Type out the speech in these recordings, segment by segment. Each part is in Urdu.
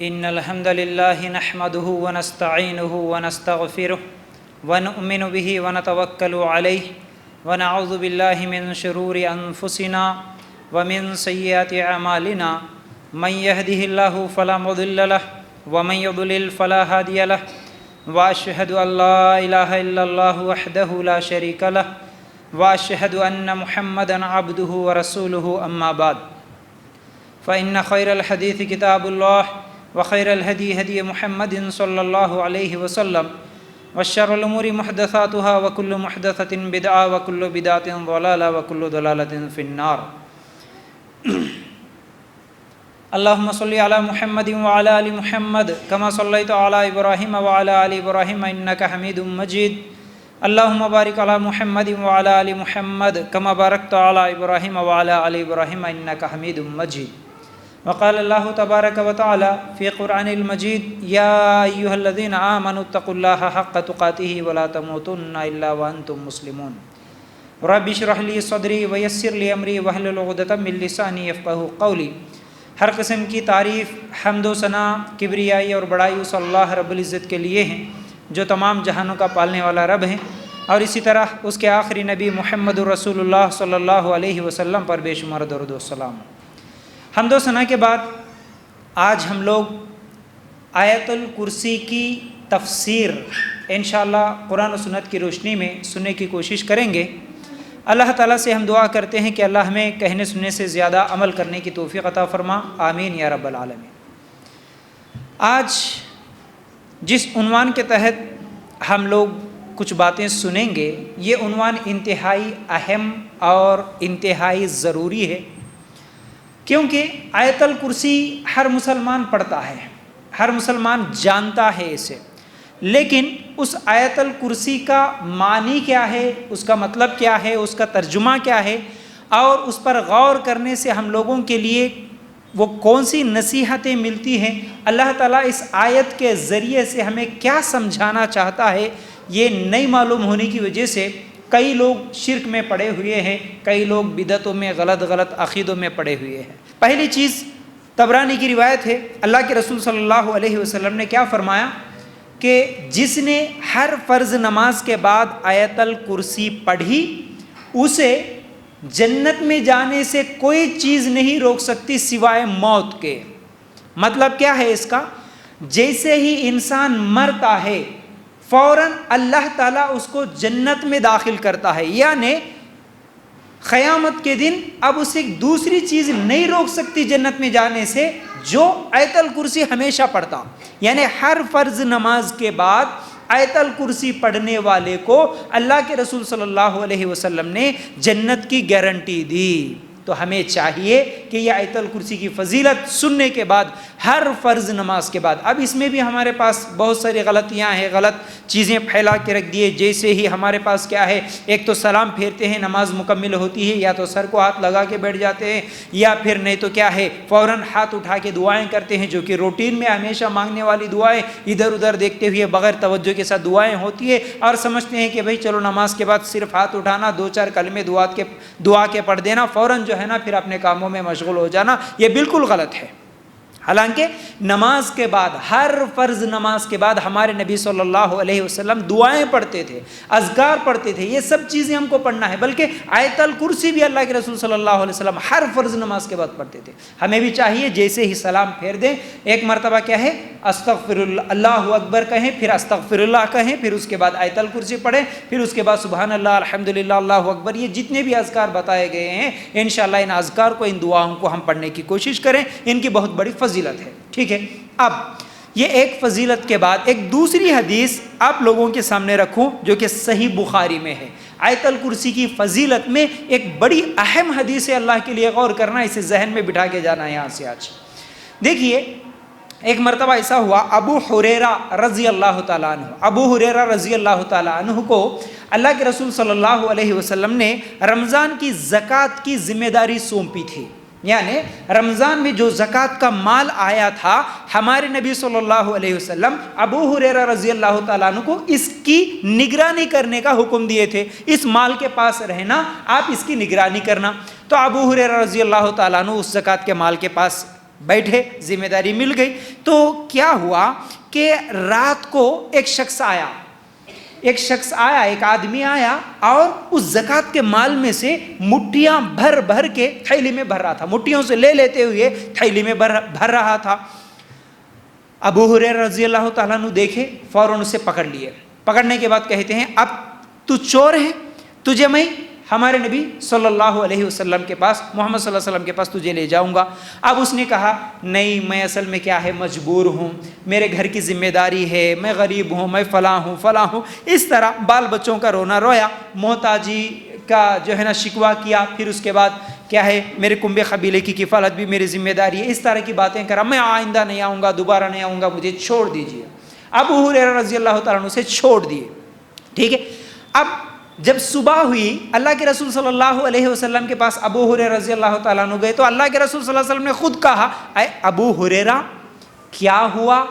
إن الحمد لله نحمده ونستعينه ونستغفره ونؤمن به ونتوكل عليه ونعوذ بالله من شرور أنفسنا ومن سيئات أعمالنا من يهده الله فلا مضل له ومن يضلل فلا هادي له وأشهد أن لا إله إلا الله وحده لا شريك له وأشهد أن محمدا عبده ورسوله أما بعد فإن خير الحديث كتاب الله وخير الهدي هدي محمد صلى الله عليه وسلم وشر الأمور محدثاتها وكل محدثة بدعة وكل بدعة ضلالة وكل ضلالة في النار اللهم صل على محمد وعلى آل محمد كما صليت على إبراهيم وعلى آل إبراهيم إنك حميد مجيد اللهم بارك على محمد وعلى آل محمد كما باركت على إبراهيم وعلى آل إبراهيم إنك حميد مجيد وقال الله تبارك وتعالى في قرآن المجيد يا أيها الذين آمنوا اتقوا الله حق تقاته ولا تموتن إلا وأنتم مسلمون رب اشرح لي صدری ویسر لی امری واحلل عقدۃ من لسانی یفقہوا قولی۔ ہر قسم کی تعریف، حمد و ثنا، کبریائی اور بڑائی اس اللہ رب العزت کے لیے ہیں جو تمام جہانوں کا پالنے والا رب ہے، اور اسی طرح اس کے آخری نبی محمد رسول اللہ صلی اللہ علیہ وسلم پر بے شمار درود و سلام۔ حمد و ثنا کے بعد آج ہم لوگ آیت الکرسی کی تفسیر انشاءاللہ قرآن و سنت کی روشنی میں سننے کی کوشش کریں گے۔ اللہ تعالیٰ سے ہم دعا کرتے ہیں کہ اللہ ہمیں کہنے سننے سے زیادہ عمل کرنے کی توفیق عطا فرما، آمین یا رب العالمین۔ آج جس عنوان کے تحت ہم لوگ کچھ باتیں سنیں گے، یہ عنوان انتہائی اہم اور انتہائی ضروری ہے، کیونکہ آیت الکرسی ہر مسلمان پڑھتا ہے، ہر مسلمان جانتا ہے اسے، لیکن اس آیت الکرسی کا معنی کیا ہے، اس کا مطلب کیا ہے، اس کا ترجمہ کیا ہے، اور اس پر غور کرنے سے ہم لوگوں کے لیے وہ کون سی نصیحتیں ملتی ہیں، اللہ تعالیٰ اس آیت کے ذریعے سے ہمیں کیا سمجھانا چاہتا ہے، یہ نہیں معلوم ہونے کی وجہ سے کئی لوگ شرک میں پڑے ہوئے ہیں، کئی لوگ بدعتوں میں غلط عقیدوں میں پڑے ہوئے ہیں۔ پہلی چیز طبرانی کی روایت ہے، اللہ کے رسول صلی اللہ علیہ وسلم نے کیا فرمایا کہ جس نے ہر فرض نماز کے بعد آیت الکرسی پڑھی اسے جنت میں جانے سے کوئی چیز نہیں روک سکتی سوائے موت کے۔ مطلب کیا ہے اس کا؟ جیسے ہی انسان مرتا ہے فوراً اللہ تعالیٰ اس کو جنت میں داخل کرتا ہے، یعنی قیامت کے دن اب اسے دوسری چیز نہیں روک سکتی جنت میں جانے سے جو آیت الکرسی ہمیشہ پڑھتا۔ یعنی ہر فرض نماز کے بعد آیت الکرسی پڑھنے والے کو اللہ کے رسول صلی اللہ علیہ وسلم نے جنت کی گارنٹی دی۔ تو ہمیں چاہیے کہ یہ آیت الکرسی کی فضیلت سننے کے بعد ہر فرض نماز کے بعد، اب اس میں بھی ہمارے پاس بہت ساری غلطیاں ہیں، غلط چیزیں پھیلا کے رکھ دیے، جیسے ہی ہمارے پاس کیا ہے، ایک تو سلام پھیرتے ہیں نماز مکمل ہوتی ہے، یا تو سر کو ہاتھ لگا کے بیٹھ جاتے ہیں، یا پھر نہیں تو کیا ہے فوراً ہاتھ اٹھا کے دعائیں کرتے ہیں، جو کہ روٹین میں ہمیشہ مانگنے والی دعائیں، ادھر ادھر دیکھتے ہوئے بغیر توجہ کے ساتھ دعائیں ہوتی ہے، اور سمجھتے ہیں کہ بھائی چلو نماز کے بعد صرف ہاتھ اٹھانا، دو چار کلمے دعا کے پڑھ دینا، فوراً جو ہے نا پھر اپنے کاموں میں مشغول ہو جانا، یہ بالکل غلط ہے۔ حالانکہ نماز کے بعد، ہر فرض نماز کے بعد ہمارے نبی صلی اللہ علیہ وسلم دعائیں پڑھتے تھے، اذکار پڑھتے تھے، یہ سب چیزیں ہم کو پڑھنا ہے، بلکہ آیت الکرسی بھی اللہ کے رسول صلی اللہ علیہ وسلم ہر فرض نماز کے بعد پڑھتے تھے۔ ہمیں بھی چاہیے جیسے ہی سلام پھیر دیں ایک مرتبہ کیا ہے استغفر اللہ، اللہ اکبر کہیں، پھر استغفر اللہ کہیں، پھر اس کے بعد آیت الکرسی پڑھیں، پھر اس کے بعد سبحان اللہ، الحمدللہ، اللہ اکبر، یہ جتنے بھی اذکار بتائے گئے ہیں انشاءاللہ ان اذکار کو، ان دعاؤں کو ہم پڑھنے کی کوشش کریں، ان کی بہت بڑی فضیلت ہے۔ ٹھیک ہے، اب یہ ایک فضیلت کے بعد ایک دوسری حدیث آپ لوگوں کے سامنے رکھوں جو کہ صحیح بخاری میں ہے۔ آیت الکرسی کی فضیلت میں ایک بڑی اہم حدیث ہے، اللہ کے لیے غور کرنا، اسے ذہن میں بٹھا کے جانا ہے یہاں سے آج۔ دیکھیے ایک مرتبہ ایسا ہوا، ابو ہریرہ رضی اللہ تعالیٰ عنہ، ابو ہریرہ رضی اللہ تعالیٰ عنہ کو اللہ کے رسول صلی اللہ علیہ وسلم نے رمضان کی زکوٰۃ کی ذمہ داری سونپی تھی، یعنی رمضان میں جو زکوٰۃ کا مال آیا تھا ہمارے نبی صلی اللہ علیہ وسلم ابو ہریرہ رضی اللہ تعالیٰ عنہ کو اس کی نگرانی کرنے کا حکم دیے تھے، اس مال کے پاس رہنا، آپ اس کی نگرانی کرنا۔ تو ابو ہریرہ رضی اللہ تعالیٰ عنہ اس زکوٰۃ کے مال کے پاس بیٹھے، ذمہ داری مل گئی۔ تو کیا ہوا کہ رات کو ایک شخص آیا، ایک آدمی آیا اور اس زکوٰۃ کے مال میں سے مٹھیاں بھر بھر کے تھیلی میں بھر رہا تھا، مٹھیوں سے لے لیتے ہوئے تھیلی میں بھر رہا تھا۔ ابو ہریرہ رضی اللہ تعالیٰ عنہ دیکھے، فوراً اسے پکڑ لیے۔ پکڑنے کے بعد کہتے ہیں اب تو چور ہے، تجھے میں ہمارے نبی صلی اللہ علیہ وسلم کے پاس، محمد صلی اللہ علیہ وسلم کے پاس تجھے لے جاؤں گا۔ اب اس نے کہا نہیں، میں اصل میں کیا ہے، مجبور ہوں، میرے گھر کی ذمہ داری ہے، میں غریب ہوں، میں فلاں ہوں۔ اس طرح بال بچوں کا رونا رویا، محتاجی کا جو ہے نا شکوہ کیا، پھر اس کے بعد کیا ہے میرے کنبے قبیلے کی کفالت بھی میری ذمہ داری ہے، اس طرح کی باتیں کرا، میں آئندہ نہیں آؤں گا، دوبارہ نہیں آؤں گا، مجھے چھوڑ دیجیے۔ ابو ہریرہ رضی اللہ تعالیٰ عنہ سے چھوڑ دیے، ٹھیک ہے۔ اب جب صبح ہوئی، اللہ کے رسول صلی اللہ علیہ وسلم کے پاس ابو ہریرہ رضی اللہ تعالیٰ عنہ گئے تو اللہ کے رسول صلی اللہ علیہ وسلم نے خود کہا، اے ابو ہریرہ کیا ہوا،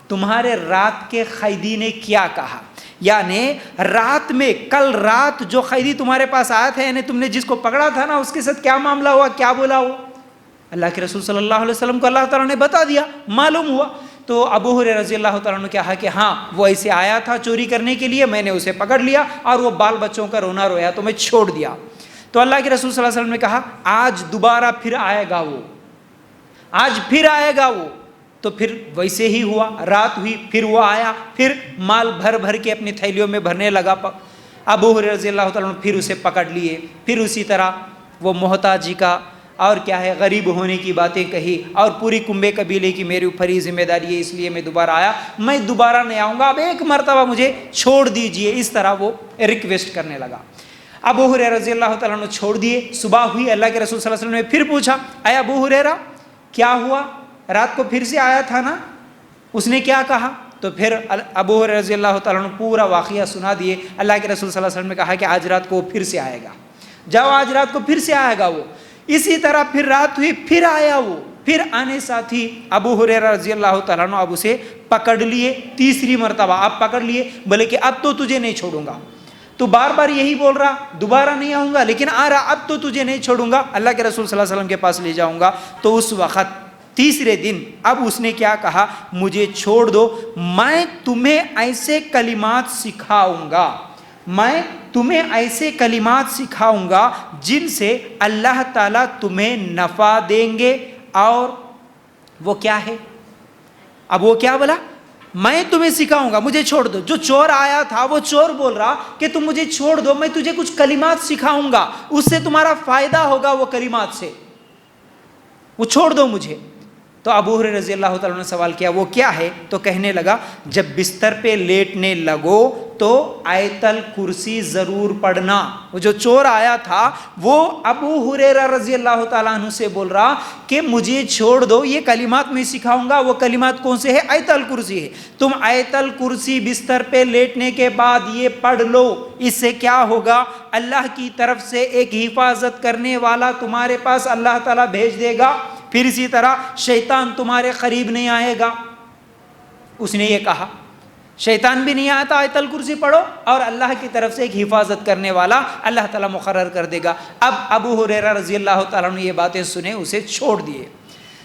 تمہارے رات کے قیدی نے کیا کہا؟ یعنی رات میں، کل رات جو قیدی تمہارے پاس آیا تھا، یعنی تم نے جس کو پکڑا تھا نا، اس کے ساتھ کیا معاملہ ہوا، کیا بولا وہ؟ اللہ کے رسول صلی اللہ علیہ وسلم کو اللہ تعالیٰ نے بتا دیا، معلوم ہوا۔ تو ابو ہریرہ رضی اللہ تعالیٰ نے کہا کہ ہاں وہ ایسے آیا تھا چوری کرنے کے لیے، میں نے اسے پکڑ لیا اور وہ بال بچوں کا رونا رویا تو میں چھوڑ دیا۔ تو اللہ کے رسول صلی اللہ علیہ وسلم نے کہا آج دوبارہ پھر آئے گا وہ، آج پھر آئے گا وہ۔ تو پھر ویسے ہی ہوا، رات ہوئی، پھر وہ آیا، پھر مال بھر بھر کے اپنی تھیلیوں میں بھرنے لگا۔ ابو ہریرہ رضی اللہ تعالیٰ نے پھر اسے پکڑ لیے، پھر اسی طرح وہ محتاجی کا اور کیا ہے غریب ہونے کی باتیں کہی، اور پوری کنبے قبیلے کی میرے اوپر ہی ذمہ داری ہے، اس لیے میں دوبارہ آیا، میں دوبارہ نہیں آؤں گا، اب ایک مرتبہ مجھے چھوڑ دیجئے، اس طرح وہ ریکویسٹ کرنے لگا۔ ابو ہریرہ رضی اللہ تعالیٰ نے چھوڑ دیے۔ صبح ہوئی، اللہ کے رسول صلی اللہ علیہ وسلم نے پھر پوچھا، اے ابو ہریرہ کیا ہوا، رات کو پھر سے آیا تھا نا، اس نے کیا کہا؟ تو پھر ابو ہریرہ رضی اللہ تعالیٰ نے پورا واقعہ سنا دیے۔ اللہ کے رسول صلی اللہ علیہ وسلم نے کہا کہ آج رات کو وہ پھر سے آئے گا، جاؤ آج رات کو پھر سے آئے گا وہ۔ اسی طرح پھر رات ہوئی، پھر آیا وہ، پھر آنے ساتھ ہی ابو ہریرہ رضی اللہ تعالیٰ عنہ اب اسے پکڑ لیے، تیسری مرتبہ آپ پکڑ لیے، بولے کہ اب تو تجھے نہیں چھوڑوں گا، تو بار بار یہی بول رہا دوبارہ نہیں آؤں گا، لیکن آ رہا اب تو تجھے نہیں چھوڑوں گا، اللہ کے رسول صلی اللہ علیہ وسلم کے پاس لے جاؤں گا۔ تو اس وقت تیسرے دن اب اس نے کیا کہا، مجھے چھوڑ دو، میں تمہیں ایسے کلمات سکھاؤں گا، میں تمہیں ایسے کلمات سکھاؤں گا جن سے اللہ تعالیٰ تمہیں نفع دیں گے، اور وہ کیا ہے؟ اب وہ کیا بولا، میں تمہیں سکھاؤں گا، مجھے چھوڑ دو۔ جو چور آیا تھا وہ چور بول رہا کہ تم مجھے چھوڑ دو، میں تجھے کچھ کلمات سکھاؤں گا، اس سے تمہارا فائدہ ہوگا، وہ کلمات سے، وہ چھوڑ دو مجھے۔ تو ابو ہریرہ رضی اللہ تعالیٰ نے سوال کیا وہ کیا ہے؟ تو کہنے لگا جب بستر پہ لیٹنے لگو تو آیت الکرسی ضرور پڑھنا۔ وہ جو چور آیا تھا وہ ابو ہریرہ رضی اللہ تعالیٰ عنہ سے بول رہا کہ مجھے چھوڑ دو، یہ کلمات میں سکھاؤں گا۔ وہ کلمات کون سے ہے؟ آیت الکرسی ہے۔ تم آیت الکرسی بستر پہ لیٹنے کے بعد یہ پڑھ لو، اس سے کیا ہوگا؟ اللہ کی طرف سے ایک حفاظت کرنے والا تمہارے پاس اللہ تعالیٰ بھیج دے گا، پھر اسی طرح شیطان تمہارے قریب نہیں آئے گا۔ اس نے یہ کہا شیطان بھی نہیں آتا، آیت الکرسی پڑھو، اور اللہ کی طرف سے ایک حفاظت کرنے والا اللہ تعالیٰ مقرر کر دے گا۔ اب ابو ہریرہ رضی اللہ تعالیٰ نے یہ باتیں سنے، اسے چھوڑ دیے۔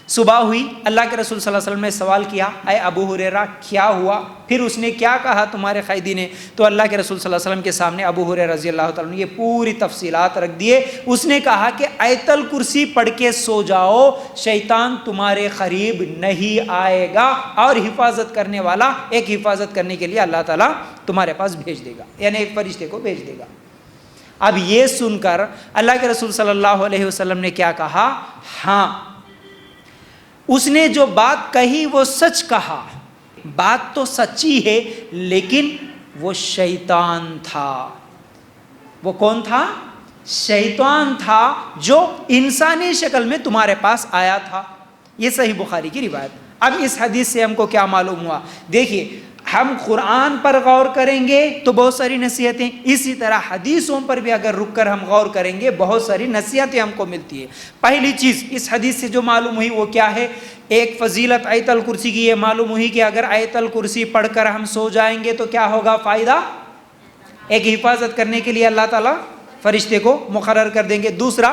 صبح ہوئی، اللہ کے رسول صلی اللہ علیہ وسلم نے سوال کیا، اے ابو ہریرہ کیا ہوا، پھر اس نے کیا کہا تمہارے قیدی نے؟ تو اللہ کے رسول صلی اللہ علیہ وسلم کے سامنے ابو ہریرہ رضی اللہ تعالیٰ نے یہ پوری تفصیلات رکھ دیے۔ اس نے کہا کہ آیت الکرسی پڑھ کے سو جاؤ، شیطان تمہارے قریب نہیں آئے گا، اور حفاظت کرنے والا ایک حفاظت کرنے کے لیے اللہ تعالیٰ تمہارے پاس بھیج دے گا، یعنی ایک فرشتے کو بھیج دے گا۔ اب یہ سن کر اللہ کے رسول صلی اللہ علیہ وسلم نے کیا کہا؟ ہاں، اس نے جو بات کہی وہ سچ کہا، بات تو سچی ہے، لیکن وہ شیطان تھا۔ وہ کون تھا؟ شیطان تھا جو انسانی شکل میں تمہارے پاس آیا تھا۔ یہ صحیح بخاری کی روایت۔ اب اس حدیث سے ہم کو کیا معلوم ہوا؟ دیکھیے، ہم قرآن پر غور کریں گے تو بہت ساری نصیحتیں، اسی طرح حدیثوں پر بھی اگر رک کر ہم غور کریں گے بہت ساری نصیحتیں ہم کو ملتی ہے۔ پہلی چیز اس حدیث سے جو معلوم ہوئی وہ کیا ہے؟ ایک فضیلت آیت الکرسی کی یہ معلوم ہوئی کہ اگر آیت الکرسی پڑھ کر ہم سو جائیں گے تو کیا ہوگا فائدہ؟ ایک حفاظت کرنے کے لیے اللہ تعالیٰ فرشتے کو مقرر کر دیں گے۔ دوسرا،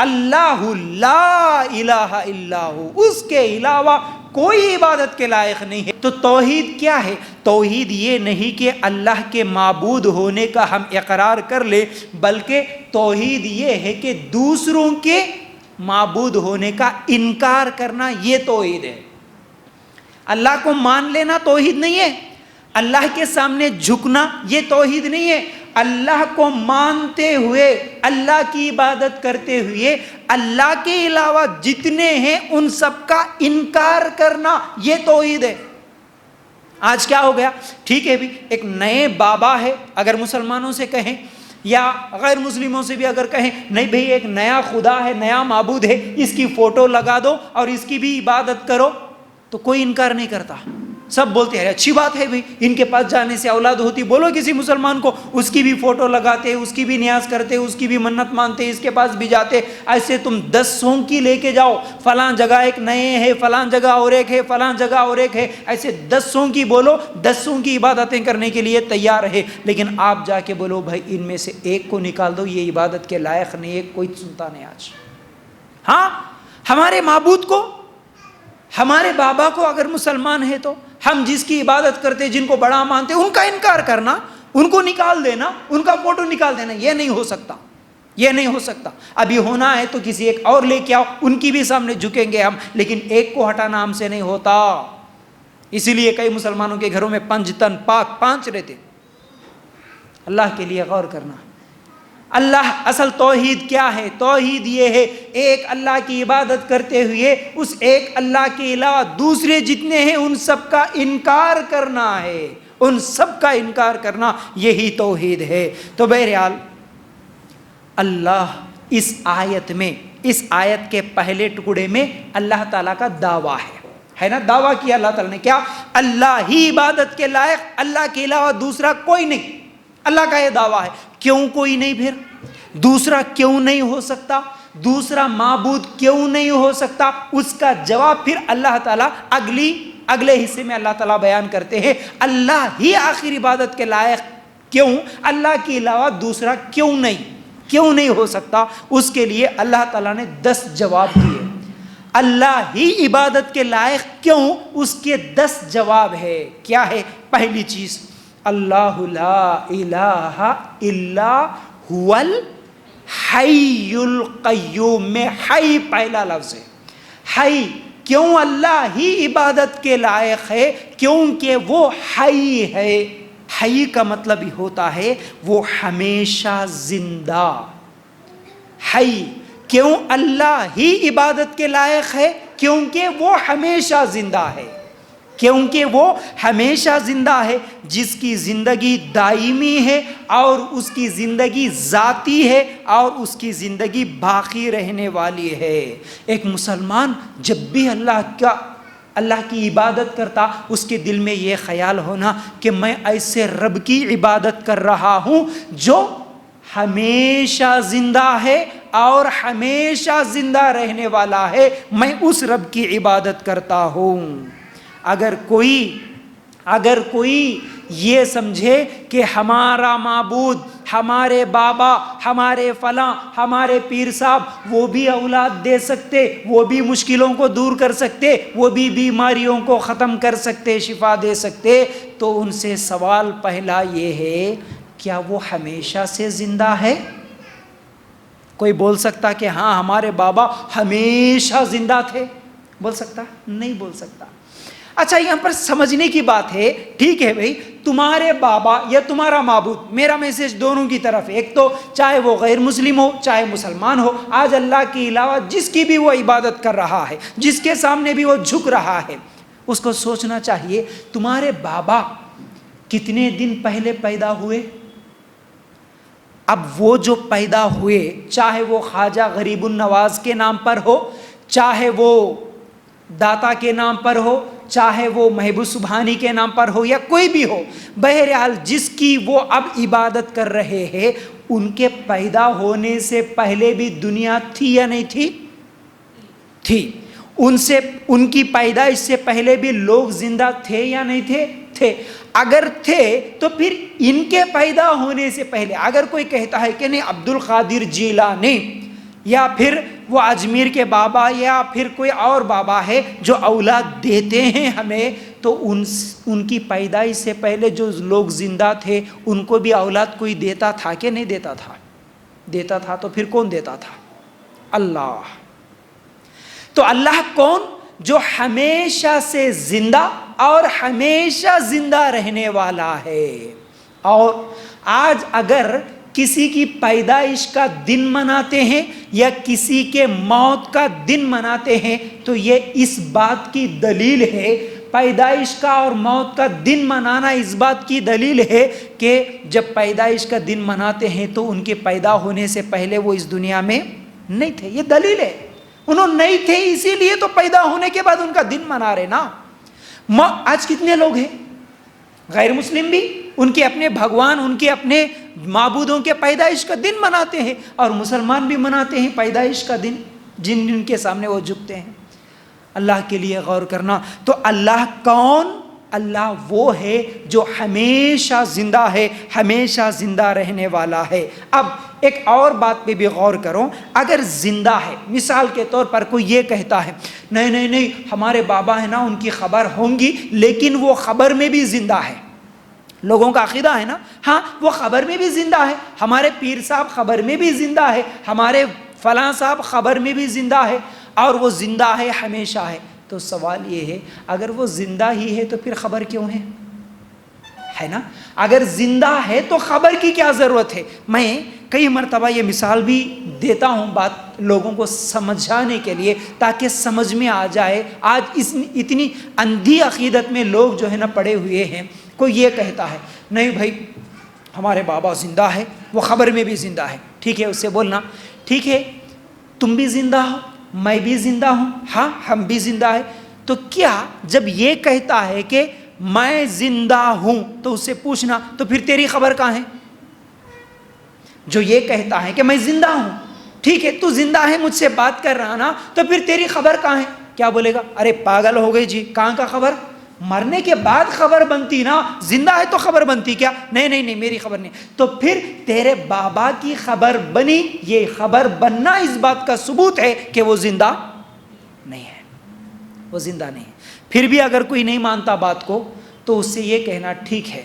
اللہ لا الہ الا ہو، اس کے علاوہ کوئی عبادت کے لائق نہیں ہے۔ تو توحید کیا ہے؟ توحید یہ نہیں کہ اللہ کے معبود ہونے کا ہم اقرار کر لیں، بلکہ توحید یہ ہے کہ دوسروں کے معبود ہونے کا انکار کرنا، یہ توحید ہے۔ اللہ کو مان لینا توحید نہیں ہے، اللہ کے سامنے جھکنا یہ توحید نہیں ہے، اللہ کو مانتے ہوئے، اللہ کی عبادت کرتے ہوئے اللہ کے علاوہ جتنے ہیں ان سب کا انکار کرنا یہ توحید ہے۔ آج کیا ہو گیا؟ ٹھیک ہے بھی، ایک نئے بابا ہے، اگر مسلمانوں سے کہیں یا غیر مسلموں سے بھی اگر کہیں نہیں بھئی ایک نیا خدا ہے، نیا معبود ہے، اس کی فوٹو لگا دو اور اس کی بھی عبادت کرو، تو کوئی انکار نہیں کرتا، سب بولتے ہیں اچھی بات ہے بھئی، ان کے پاس جانے سے اولاد ہوتی۔ بولو کسی مسلمان کو، اس کی بھی فوٹو لگاتے، اس کی بھی نیاز کرتے، اس کی بھی منت مانتے، اس کے پاس بھی جاتے۔ ایسے تم 10 سونکی لے کے جاؤ، فلاں جگہ ایک نئے ہے، فلاں جگہ اور ایک ہے، فلاں جگہ اور ایک ہے، ایسے 10 سونکی بولو، 10 کی عبادتیں کرنے کے لیے تیار ہے، لیکن آپ جا کے بولو بھائی ان میں سے ایک کو نکال دو، یہ عبادت کے لائق نہیں ہے، کوئی سنتا نہیں آج۔ ہاں، ہمارے معبود کو، ہمارے بابا کو اگر مسلمان ہے تو ہم جس کی عبادت کرتے، جن کو بڑا مانتے، ان کا انکار کرنا، ان کو نکال دینا، ان کا فوٹو نکال دینا، یہ نہیں ہو سکتا، یہ نہیں ہو سکتا۔ ابھی ہونا ہے تو کسی ایک اور لے کے آؤ، ان کی بھی سامنے جھکیں گے ہم، لیکن ایک کو ہٹانا ہم سے نہیں ہوتا۔ اسی لیے کئی مسلمانوں کے گھروں میں پنجتن پاک 5 رہتے۔ اللہ کے لیے غور کرنا، اللہ اصل توحید کیا ہے؟ توحید یہ ہے ایک اللہ کی عبادت کرتے ہوئے اس ایک اللہ کے علاوہ دوسرے جتنے ہیں ان سب کا انکار کرنا ہے، ان سب کا انکار کرنا، یہی توحید ہے۔ تو بہرحال اللہ اس آیت میں، اس آیت کے پہلے ٹکڑے میں اللہ تعالیٰ کا دعویٰ ہے نا، دعویٰ کیا اللہ تعالیٰ نے، کیا؟ اللہ ہی عبادت کے لائق، اللہ کے علاوہ دوسرا کوئی نہیں۔ اللہ کا یہ دعویٰ ہے، کیوں کوئی نہیں؟ پھر دوسرا کیوں نہیں ہو سکتا؟ دوسرا معبود کیوں نہیں ہو سکتا؟ اس کا جواب پھر اللہ تعالیٰ اگلے حصے میں اللہ تعالیٰ بیان کرتے ہیں۔ اللہ ہی آخر عبادت کے لائق کیوں؟ اللہ کے علاوہ دوسرا کیوں نہیں ہو سکتا؟ اس کے لیے اللہ تعالیٰ نے 10 جواب دیے۔ اللہ ہی عبادت کے لائق کیوں؟ اس کے 10 جواب ہے۔ کیا ہے؟ پہلی چیز، اللہ لا الہ الا هو الحی القیوم، میں حی پہلا لفظ ہے۔ حی کیوں اللہ ہی عبادت کے لائق ہے؟ کیونکہ وہ حی ہے۔ حی کا مطلب ہی ہوتا ہے وہ ہمیشہ زندہ۔ حی کیوں اللہ ہی عبادت کے لائق ہے؟ کیونکہ وہ ہمیشہ زندہ ہے، کیونکہ وہ ہمیشہ زندہ ہے، جس کی زندگی دائمی ہے اور اس کی زندگی ذاتی ہے اور اس کی زندگی باقی رہنے والی ہے۔ ایک مسلمان جب بھی اللہ کی عبادت کرتا، اس کے دل میں یہ خیال ہونا کہ میں ایسے رب کی عبادت کر رہا ہوں جو ہمیشہ زندہ ہے اور ہمیشہ زندہ رہنے والا ہے، میں اس رب کی عبادت کرتا ہوں۔ اگر کوئی یہ سمجھے کہ ہمارا معبود، ہمارے بابا، ہمارے فلاں، ہمارے پیر صاحب وہ بھی اولاد دے سکتے، وہ بھی مشکلوں کو دور کر سکتے، وہ بھی بیماریوں کو ختم کر سکتے، شفا دے سکتے، تو ان سے سوال پہلا یہ ہے، کیا وہ ہمیشہ سے زندہ ہے؟ کوئی بول سکتا کہ ہاں ہمارے بابا ہمیشہ زندہ تھے؟ بول سکتا؟ نہیں بول سکتا۔ اچھا، یہاں پر سمجھنے کی بات ہے، ٹھیک ہے بھائی، تمہارے بابا یا تمہارا معبود، میرا میسج دونوں کی طرف ہے، ایک تو چاہے وہ غیر مسلم ہو چاہے مسلمان ہو، آج اللہ کے علاوہ جس کی بھی وہ عبادت کر رہا ہے، جس کے سامنے بھی وہ جھک رہا ہے، اس کو سوچنا چاہیے تمہارے بابا کتنے دن پہلے پیدا ہوئے؟ اب وہ جو پیدا ہوئے، چاہے وہ خواجہ غریب النواز کے نام پر ہو، چاہے وہ داتا کے نام پر ہو، چاہے وہ محبوب سبحانی کے نام پر ہو یا کوئی بھی ہو، بہرحال جس کی وہ اب عبادت کر رہے ہیں، ان کے پیدا ہونے سے پہلے بھی دنیا تھی یا نہیں تھی؟ تھی۔ ان کی پیدائش سے پہلے بھی لوگ زندہ تھے یا نہیں تھے؟ تھے۔ اگر تھے تو پھر ان کے پیدا ہونے سے پہلے اگر کوئی کہتا ہے کہ نہیں عبد القادر جیلانی یا پھر وہ اجمیر کے بابا یا پھر کوئی اور بابا ہے جو اولاد دیتے ہیں ہمیں، تو ان کی پیدائش سے پہلے جو لوگ زندہ تھے ان کو بھی اولاد کوئی دیتا تھا کہ نہیں دیتا تھا؟ دیتا تھا. تو پھر کون دیتا تھا؟ اللہ. تو اللہ کون؟ جو ہمیشہ سے زندہ اور ہمیشہ زندہ رہنے والا ہے. اور آج اگر کسی کی پیدائش کا دن مناتے ہیں یا کسی کے موت کا دن مناتے ہیں تو یہ اس بات کی دلیل ہے، پیدائش کا اور موت کا دن منانا اس بات کی دلیل ہے کہ جب پیدائش کا دن مناتے ہیں تو ان کے پیدا ہونے سے پہلے وہ اس دنیا میں نہیں تھے. یہ دلیل ہے، انہوں نہیں تھے اسی لیے تو پیدا ہونے کے بعد ان کا دن منا رہے نا. آج کتنے لوگ ہیں غیر مسلم بھی ان کے اپنے بھگوان، ان کے اپنے معبودوں کے پیدائش کا دن مناتے ہیں، اور مسلمان بھی مناتے ہیں پیدائش کا دن جن کے سامنے وہ جھکتے ہیں. اللہ کے لیے غور کرنا. تو اللہ کون؟ اللہ وہ ہے جو ہمیشہ زندہ ہے، ہمیشہ زندہ رہنے والا ہے. اب ایک اور بات پہ بھی غور کرو. اگر زندہ ہے، مثال کے طور پر کوئی یہ کہتا ہے نہیں ہمارے بابا ہیں نا ان کی خبر ہوں گی لیکن وہ خبر میں بھی زندہ ہے. لوگوں کا عقیدہ ہے نا، ہاں وہ خبر میں بھی زندہ ہے، ہمارے پیر صاحب خبر میں بھی زندہ ہے، ہمارے فلاں صاحب خبر میں بھی زندہ ہے، اور وہ زندہ ہے ہمیشہ ہے. تو سوال یہ ہے اگر وہ زندہ ہی ہے تو پھر خبر کیوں ہے نا؟ اگر زندہ ہے تو خبر کی کیا ضرورت ہے؟ میں کئی مرتبہ یہ مثال بھی دیتا ہوں بات لوگوں کو سمجھانے کے لیے تاکہ سمجھ میں آ جائے. آج اتنی اندھی عقیدت میں لوگ جو ہے نا پڑے ہوئے ہیں. کوئی یہ کہتا ہے نہیں بھائی ہمارے بابا زندہ ہے، وہ خبر میں بھی زندہ ہے. ٹھیک ہے، اس سے بولنا ٹھیک ہے تم بھی زندہ ہو میں بھی زندہ ہوں، ہاں ہم بھی زندہ ہیں. تو کیا جب یہ کہتا ہے کہ میں زندہ ہوں تو اس سے پوچھنا تو پھر تیری خبر کہاں ہے؟ جو یہ کہتا ہے کہ میں زندہ ہوں، ٹھیک ہے تو زندہ ہے مجھ سے بات کر رہا نا، تو پھر تیری خبر کہاں ہے؟ کیا بولے گا؟ ارے پاگل ہو گئی جی، کہاں کا خبر؟ مرنے کے بعد خبر بنتی نا، زندہ ہے تو خبر بنتی کیا؟ نہیں میری خبر نہیں. تو پھر تیرے بابا کی خبر بنی، یہ خبر بننا اس بات کا ثبوت ہے کہ وہ زندہ نہیں ہے، وہ زندہ نہیں ہے. پھر بھی اگر کوئی نہیں مانتا بات کو تو اس سے یہ کہنا ٹھیک ہے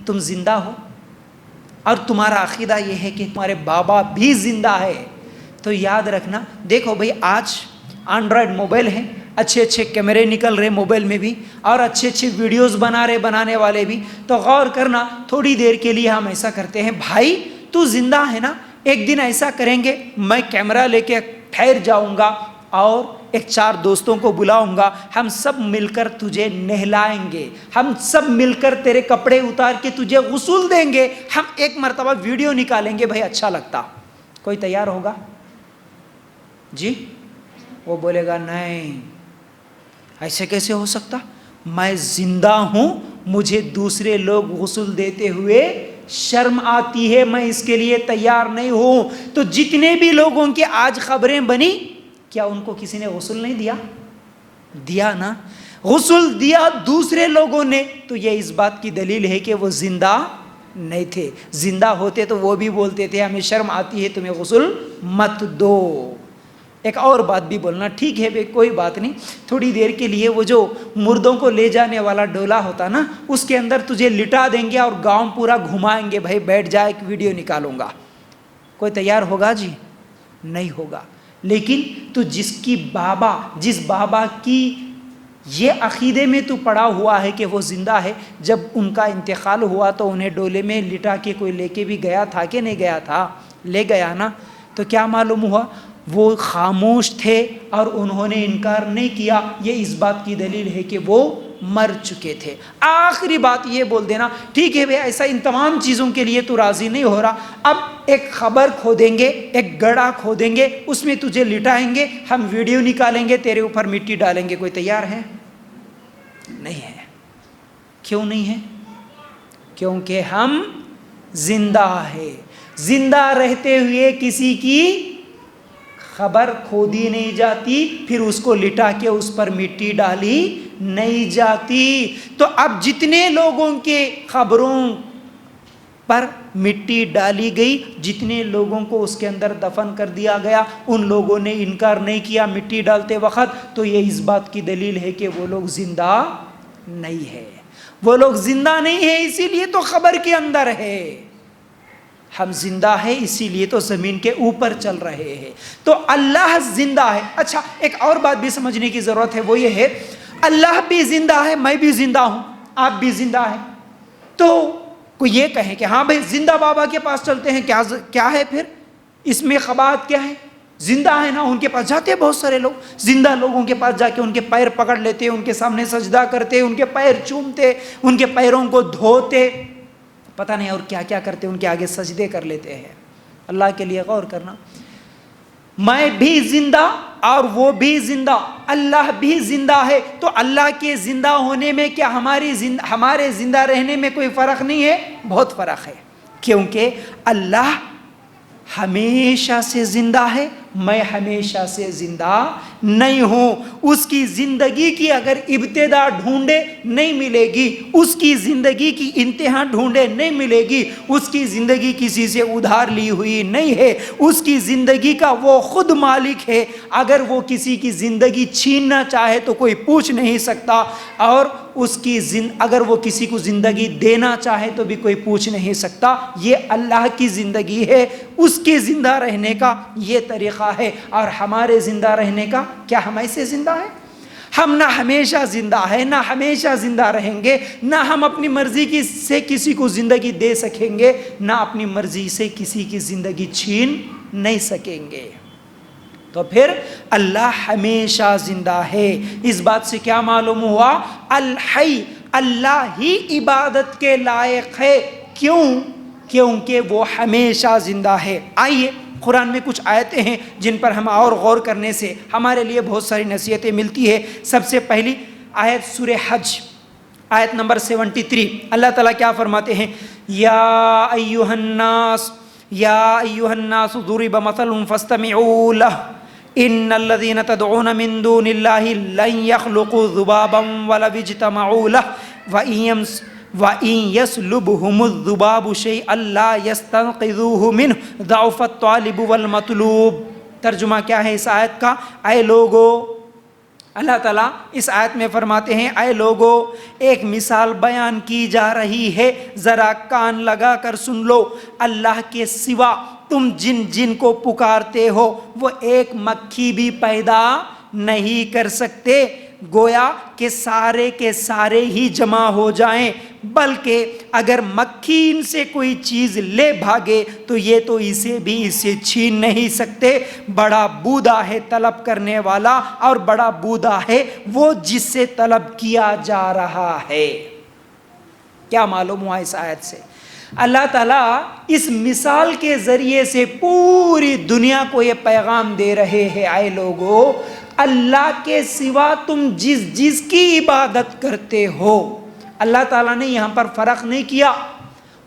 تم زندہ ہو اور تمہارا عقیدہ یہ ہے کہ تمہارے بابا بھی زندہ ہے، تو یاد رکھنا دیکھو بھائی آج اینڈرائڈ موبائل ہے، اچھے کیمرے نکل رہے موبائل میں بھی، اور اچھے ویڈیوز بنانے والے بھی. تو غور کرنا تھوڑی دیر کے لیے ہم ایسا کرتے ہیں بھائی تو زندہ ہے نا، ایک دن ایسا کریں گے میں کیمرہ لے کے ٹھہر جاؤں گا اور ایک 4 دوستوں کو بلاؤں گا، ہم سب مل کر تجھے نہلائیں گے، ہم سب مل کر تیرے کپڑے اتار کے تجھے غسل دیں گے، ہم ایک مرتبہ ویڈیو نکالیں گے. بھائی اچھا لگتا؟ کوئی تیار ہوگا؟ جی وہ بولے گا نہیں ایسے کیسے ہو سکتا، میں زندہ ہوں، مجھے دوسرے لوگ غسل دیتے ہوئے شرم آتی ہے، میں اس کے لیے تیار نہیں ہوں. تو جتنے بھی لوگوں کی آج خبریں بنی کیا ان کو کسی نے غسل نہیں دیا؟ دیا نا، غسل دیا دوسرے لوگوں نے. تو یہ اس بات کی دلیل ہے کہ وہ زندہ نہیں تھے. زندہ ہوتے تو وہ بھی بولتے تھے ہمیں شرم آتی ہے تمہیں غسل مت دو. ایک اور بات بھی بولنا، ٹھیک ہے بھائی کوئی بات نہیں، تھوڑی دیر کے لیے وہ جو مردوں کو لے جانے والا ڈولا ہوتا نا اس کے اندر تجھے لٹا دیں گے اور گاؤں پورا گھمائیں گے. بھائی بیٹھ جا ایک ویڈیو نکالوں گا. کوئی تیار ہوگا؟ جی نہیں ہوگا. لیکن تو جس بابا کی یہ عقیدے میں تو پڑا ہوا ہے کہ وہ زندہ ہے، جب ان کا انتقال ہوا تو انہیں ڈولے میں لٹا کے کوئی لے کے بھی گیا تھا کہ نہیں گیا تھا؟ لے گیا نا. تو کیا معلوم ہوا؟ وہ خاموش تھے اور انہوں نے انکار نہیں کیا. یہ اس بات کی دلیل ہے کہ وہ مر چکے تھے. آخری بات یہ بول دینا ٹھیک ہے بھائی ایسا ان تمام چیزوں کے لیے تو راضی نہیں ہو رہا، اب ایک خبر کھودیں گے، ایک گڑھا کھودیں گے، اس میں تجھے لٹائیں گے، ہم ویڈیو نکالیں گے، تیرے اوپر مٹی ڈالیں گے. کوئی تیار ہے؟ نہیں ہے. کیوں نہیں ہے؟ کیونکہ ہم زندہ ہیں. زندہ رہتے ہوئے کسی کی خبر کھودی نہیں جاتی، پھر اس کو لٹا کے اس پر مٹی ڈالی نہیں جاتی. تو اب جتنے لوگوں کے خبروں پر مٹی ڈالی گئی، جتنے لوگوں کو اس کے اندر دفن کر دیا گیا ان لوگوں نے انکار نہیں کیا مٹی ڈالتے وقت، تو یہ اس بات کی دلیل ہے کہ وہ لوگ زندہ نہیں ہے، وہ لوگ زندہ نہیں ہے، اسی لیے تو قبر کے اندر ہے۔ ہم زندہ ہے اسی لیے تو زمین کے اوپر چل رہے ہیں، تو اللہ زندہ ہے۔ اچھا، ایک اور بات بھی سمجھنے کی ضرورت ہے، وہ یہ ہے اللہ بھی زندہ ہے، میں بھی زندہ ہوں، آپ بھی زندہ ہیں، تو کوئی یہ کہے کہ ہاں بھائی زندہ بابا کے پاس چلتے ہیں، کیا ہے پھر اس میں قباحت کیا ہے؟ زندہ ہے نا، ان کے پاس جاتے ہیں بہت سارے لوگ، زندہ لوگوں کے پاس جا کے ان کے پیر پکڑ لیتے، ان کے سامنے سجدہ کرتے، ان کے پیر چومتے، ان کے پیروں کو دھوتے، پتہ نہیں اور کیا کیا کرتے، ان کے آگے سجدے کر لیتے ہیں۔ اللہ کے لیے غور کرنا، میں بھی زندہ اور وہ بھی زندہ، اللہ بھی زندہ ہے، تو اللہ کے زندہ ہونے میں کیا ہمارے زندہ رہنے میں کوئی فرق نہیں ہے؟ بہت فرق ہے، کیونکہ اللہ ہمیشہ سے زندہ ہے، میں ہمیشہ سے زندہ نہیں ہوں۔ اس کی زندگی کی اگر ابتدا ڈھونڈے نہیں ملے گی، اس کی زندگی کی انتہا ڈھونڈے نہیں ملے گی، اس کی زندگی کسی سے ادھار لی ہوئی نہیں ہے، اس کی زندگی کا وہ خود مالک ہے، اگر وہ کسی کی زندگی چھیننا چاہے تو کوئی پوچھ نہیں سکتا، اور اگر وہ کسی کو زندگی دینا چاہے تو بھی کوئی پوچھ نہیں سکتا۔ یہ اللہ کی زندگی ہے، اس کے زندہ رہنے کا یہ طریقہ ہے، اور ہمارے زندہ رہنے کا کیا ہم ایسے زندہ ہیں؟ ہم نہ ہمیشہ زندہ ہیں، نہ ہمیشہ زندہ رہیں گے، نہ ہم اپنی مرضی سے کسی کو زندگی دے سکیں گے، نہ اپنی مرضی سے کسی کی زندگی چھین نہیں سکیں گے۔ تو پھر اللہ ہمیشہ زندہ ہے۔ اس بات سے کیا معلوم ہوا؟ الحی، اللہ ہی عبادت کے لائق ہے، کیوں؟ کیونکہ وہ ہمیشہ زندہ ہے۔ آئیے قرآن میں کچھ آیتیں ہیں جن پر ہم اور غور کرنے سے ہمارے لیے بہت ساری نصیحتیں ملتی ہے۔ سب سے پہلی آیت سورہ حج، آیت نمبر 73، اللہ تعالیٰ کیا فرماتے ہیں؟ یا ایھا الناس ضرب مثل فاستمعوا لہ ان الذین تدعون من دون اللہ لن یخلقوا ذبابا ولو اجتمعوا لہ وَإِن يَسْلُبْهُمُ الذُّبَابُ شَيْئًا لَا يَسْتَنقِذُوهُ مِنْهُ ضَعْفَ الطَّالِبُ وَالْمَطْلُوبُ۔ ترجمہ کیا ہے اس آیت کا؟ اے لوگو، اللہ تعالیٰ اس آیت میں فرماتے ہیں اے لوگو، ایک مثال بیان کی جا رہی ہے، ذرا کان لگا کر سن لو۔ اللہ کے سوا تم جن کو پکارتے ہو وہ ایک مکھی بھی پیدا نہیں کر سکتے، گویا کہ سارے کے سارے ہی جمع ہو جائیں، بلکہ اگر مکھی ان سے کوئی چیز لے بھاگے تو یہ تو اسے چھین نہیں سکتے۔ بڑا بودا ہے طلب کرنے والا، اور بڑا بودا ہے وہ جس سے طلب کیا جا رہا ہے۔ کیا معلوم ہوا اس آیت سے؟ اللہ تعالیٰ اس مثال کے ذریعے سے پوری دنیا کو یہ پیغام دے رہے ہیں، اے لوگو، اللہ کے سوا تم جس کی عبادت کرتے ہو، اللہ تعالیٰ نے یہاں پر فرق نہیں کیا،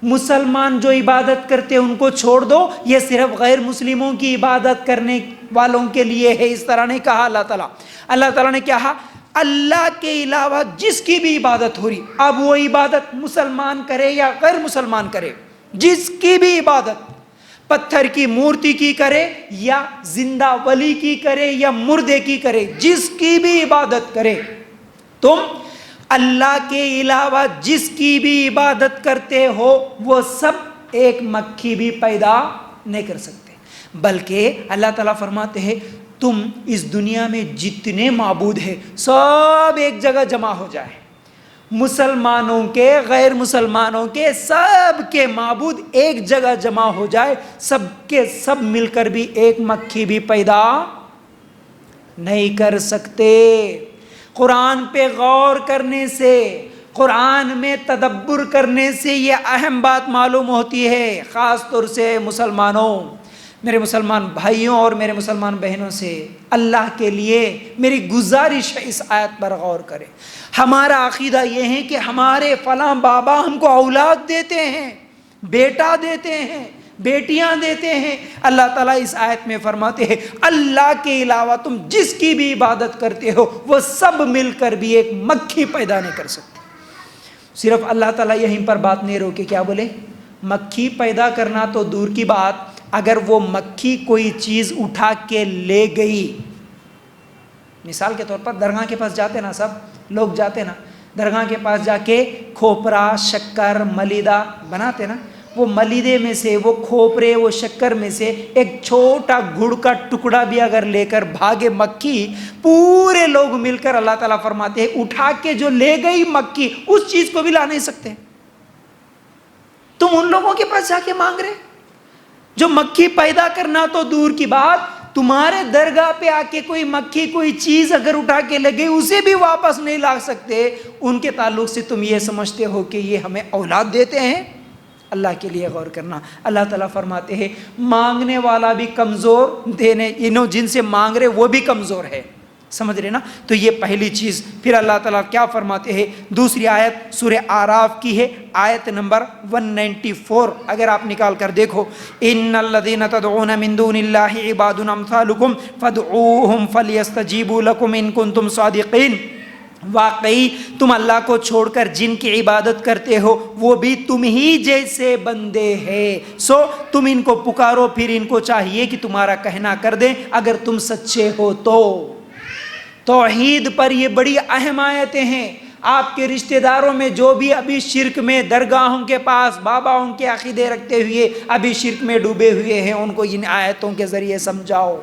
مسلمان جو عبادت کرتے ان کو چھوڑ دو، یہ صرف غیر مسلموں کی عبادت کرنے والوں کے لیے ہے، اس طرح نہیں کہا اللہ تعالیٰ۔ اللہ تعالیٰ نے کہا اللہ کے علاوہ جس کی بھی عبادت ہو رہی، اب وہ عبادت مسلمان کرے یا غیر مسلمان کرے، جس کی بھی عبادت، پتھر کی مورتی کی کرے یا زندہ ولی کی کرے یا مردے کی کرے، جس کی بھی عبادت کرے، تم اللہ کے علاوہ جس کی بھی عبادت کرتے ہو وہ سب ایک مکھی بھی پیدا نہیں کر سکتے، بلکہ اللہ تعالیٰ فرماتے ہیں تم اس دنیا میں جتنے معبود ہیں سب ایک جگہ جمع ہو جائے، مسلمانوں کے غیر مسلمانوں کے سب کے معبود ایک جگہ جمع ہو جائے، سب کے سب مل کر بھی ایک مکھی بھی پیدا نہیں کر سکتے۔ قرآن پہ غور کرنے سے، قرآن میں تدبر کرنے سے یہ اہم بات معلوم ہوتی ہے، خاص طور سے مسلمانوں، میرے مسلمان بھائیوں اور میرے مسلمان بہنوں سے اللہ کے لیے میری گزارش ہے اس آیت پر غور کریں۔ ہمارا عقیدہ یہ ہے کہ ہمارے فلاں بابا ہم کو اولاد دیتے ہیں، بیٹا دیتے ہیں، بیٹیاں دیتے ہیں، اللہ تعالیٰ اس آیت میں فرماتے ہیں اللہ کے علاوہ تم جس کی بھی عبادت کرتے ہو وہ سب مل کر بھی ایک مکھی پیدا نہیں کر سکتے۔ صرف اللہ تعالیٰ یہیں پر بات نہیں روکے، کیا بولے؟ مکھی پیدا کرنا تو دور کی بات، اگر وہ مکھی کوئی چیز اٹھا کے لے گئی، مثال کے طور پر درگاہ کے پاس جاتے نا، سب لوگ جاتے نا درگاہ کے پاس، جا کے کھوپرا شکر ملیدہ بناتے نا، وہ ملیدے میں سے، وہ کھوپرے وہ شکر میں سے ایک چھوٹا گڑ کا ٹکڑا بھی اگر لے کر بھاگے مکھی، پورے لوگ مل کر اللہ تعالیٰ فرماتے ہیں اٹھا کے جو لے گئی مکھی اس چیز کو بھی لا نہیں سکتے۔ تم ان لوگوں کے پاس جا کے مانگ رہے جو مکھی پیدا کرنا تو دور کی بات، تمہارے درگاہ پہ آ کے کوئی مکھی کوئی چیز اگر اٹھا کے لگے اسے بھی واپس نہیں لا سکتے، ان کے تعلق سے تم یہ سمجھتے ہو کہ یہ ہمیں اولاد دیتے ہیں؟ اللہ کے لیے غور کرنا۔ اللہ تعالیٰ فرماتے ہیں مانگنے والا بھی کمزور، دینے جن سے مانگ رہے وہ بھی کمزور ہے، سمجھ رہے نا؟ تو یہ پہلی چیز۔ پھر اللہ تعالیٰ کیا فرماتے ہیں؟ دوسری آیت سورہ اعراف کی ہے، آیت نمبر 194، اگر آپ نکال کر دیکھو، ان الذین تدعون من دون اللہ عباد امثالکم فادعوہم فلیستجیبوا لکم ان کنتم صادقین۔ واقعی تم اللہ کو چھوڑ کر جن کی عبادت کرتے ہو وہ بھی تم ہی جیسے بندے ہیں، سو تم ان کو پکارو، پھر ان کو چاہیے کہ تمہارا کہنا کر دیں اگر تم سچے ہو تو۔ توحید پر یہ بڑی اہم آیتیں ہیں۔ آپ کے رشتہ داروں میں جو بھی ابھی شرک میں درگاہوں کے پاس باباؤں کے عقیدے رکھتے ہوئے ابھی شرک میں ڈوبے ہوئے ہیں، ان کو ان آیتوں کے ذریعے سمجھاؤ۔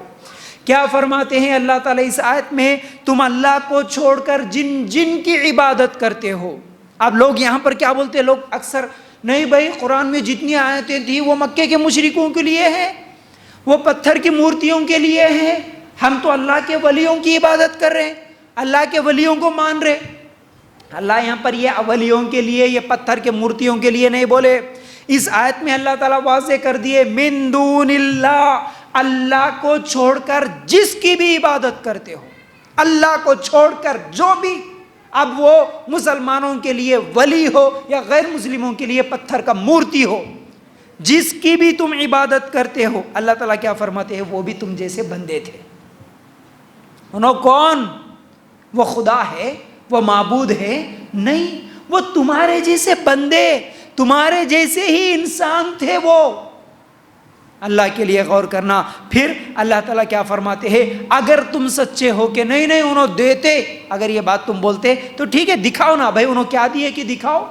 کیا فرماتے ہیں اللہ تعالیٰ اس آیت میں؟ تم اللہ کو چھوڑ کر جن کی عبادت کرتے ہو۔ اب لوگ یہاں پر کیا بولتے ہیں؟ لوگ اکثر نہیں بھائی قرآن میں جتنی آیتیں تھیں وہ مکے کے مشرکوں کے لیے ہیں، وہ پتھر کی مورتیوں کے لیے ہیں، ہم تو اللہ کے ولیوں کی عبادت کر رہے ہیں، اللہ کے ولیوں کو مان رہے۔ اللہ یہاں پر یہ ولیوں کے لیے، یہ پتھر کے مورتیوں کے لیے نہیں بولے۔ اس آیت میں اللہ تعالیٰ واضح کر دیے من دون اللہ، اللہ کو چھوڑ کر جس کی بھی عبادت کرتے ہو، اللہ کو چھوڑ کر جو بھی، اب وہ مسلمانوں کے لیے ولی ہو یا غیر مسلموں کے لیے پتھر کا مورتی ہو، جس کی بھی تم عبادت کرتے ہو، اللہ تعالیٰ کیا فرماتے ہیں؟ وہ بھی تم جیسے بندے تھے۔ انہوں کون؟ وہ خدا ہے، وہ معبود ہے؟ نہیں، وہ تمہارے جیسے بندے، تمہارے جیسے ہی انسان تھے وہ۔ اللہ کے لیے غور کرنا۔ پھر اللہ تعالیٰ کیا فرماتے ہیں؟ اگر تم سچے ہو کہ نہیں انہوں دیتے، اگر یہ بات تم بولتے تو ٹھیک ہے دکھاؤ نا بھائی انہوں کیا دیے کہ دکھاؤ۔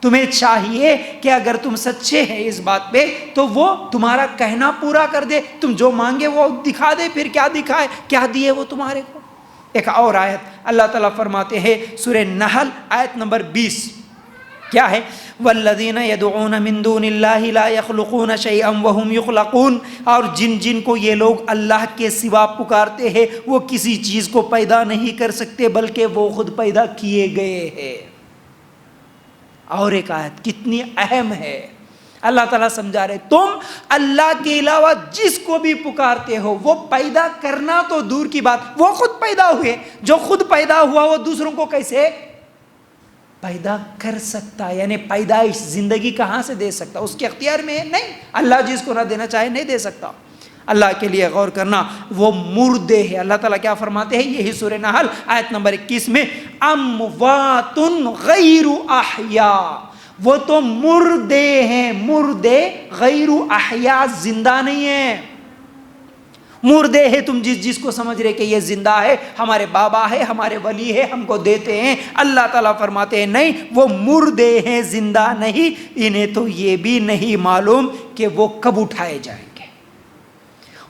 تمہیں چاہیے کہ اگر تم سچے ہیں اس بات پہ تو وہ تمہارا کہنا پورا کر دے، تم جو مانگے وہ دکھا دے، پھر کیا دکھائے، کیا دیے وہ تمہارے کو۔ ایک اور آیت اللہ تعالیٰ فرماتے ہیں سورہ نحل آیت نمبر 20، کیا ہے؟ والذین یدعون من دون اللہ لا یخلقون شیئا وهم یخلقون، اور جن کو یہ لوگ اللہ کے سوا پکارتے ہیں وہ کسی چیز کو پیدا نہیں کر سکتے بلکہ وہ خود پیدا کیے گئے ہیں۔ اور ایک آیت کتنی اہم ہے، اللہ تعالیٰ سمجھا رہے تم اللہ کے علاوہ جس کو بھی پکارتے ہو وہ پیدا کرنا تو دور کی بات، وہ خود پیدا ہوئے، جو خود پیدا ہوا وہ دوسروں کو کیسے پیدا کر سکتا؟ یعنی پیدائش زندگی کہاں سے دے سکتا؟ اس کے اختیار میں ہے نہیں، اللہ جس کو نہ دینا چاہے نہیں دے سکتا۔ اللہ کے لیے غور کرنا، وہ مردے ہیں۔ اللہ تعالیٰ کیا فرماتے ہیں؟ یہی سورہ نحل آیت نمبر 21 میں، اموات غیر احیاء، وہ تو مردے ہیں، مردے غیر احیاء، زندہ نہیں ہیں۔ مردے ہیں تم جس کو سمجھ رہے کہ یہ زندہ ہے، ہمارے بابا ہے، ہمارے ولی ہے، ہم کو دیتے ہیں، اللہ تعالیٰ فرماتے ہیں نہیں، وہ مردے ہیں، زندہ نہیں۔ انہیں تو یہ بھی نہیں معلوم کہ وہ کب اٹھائے جائیں گے،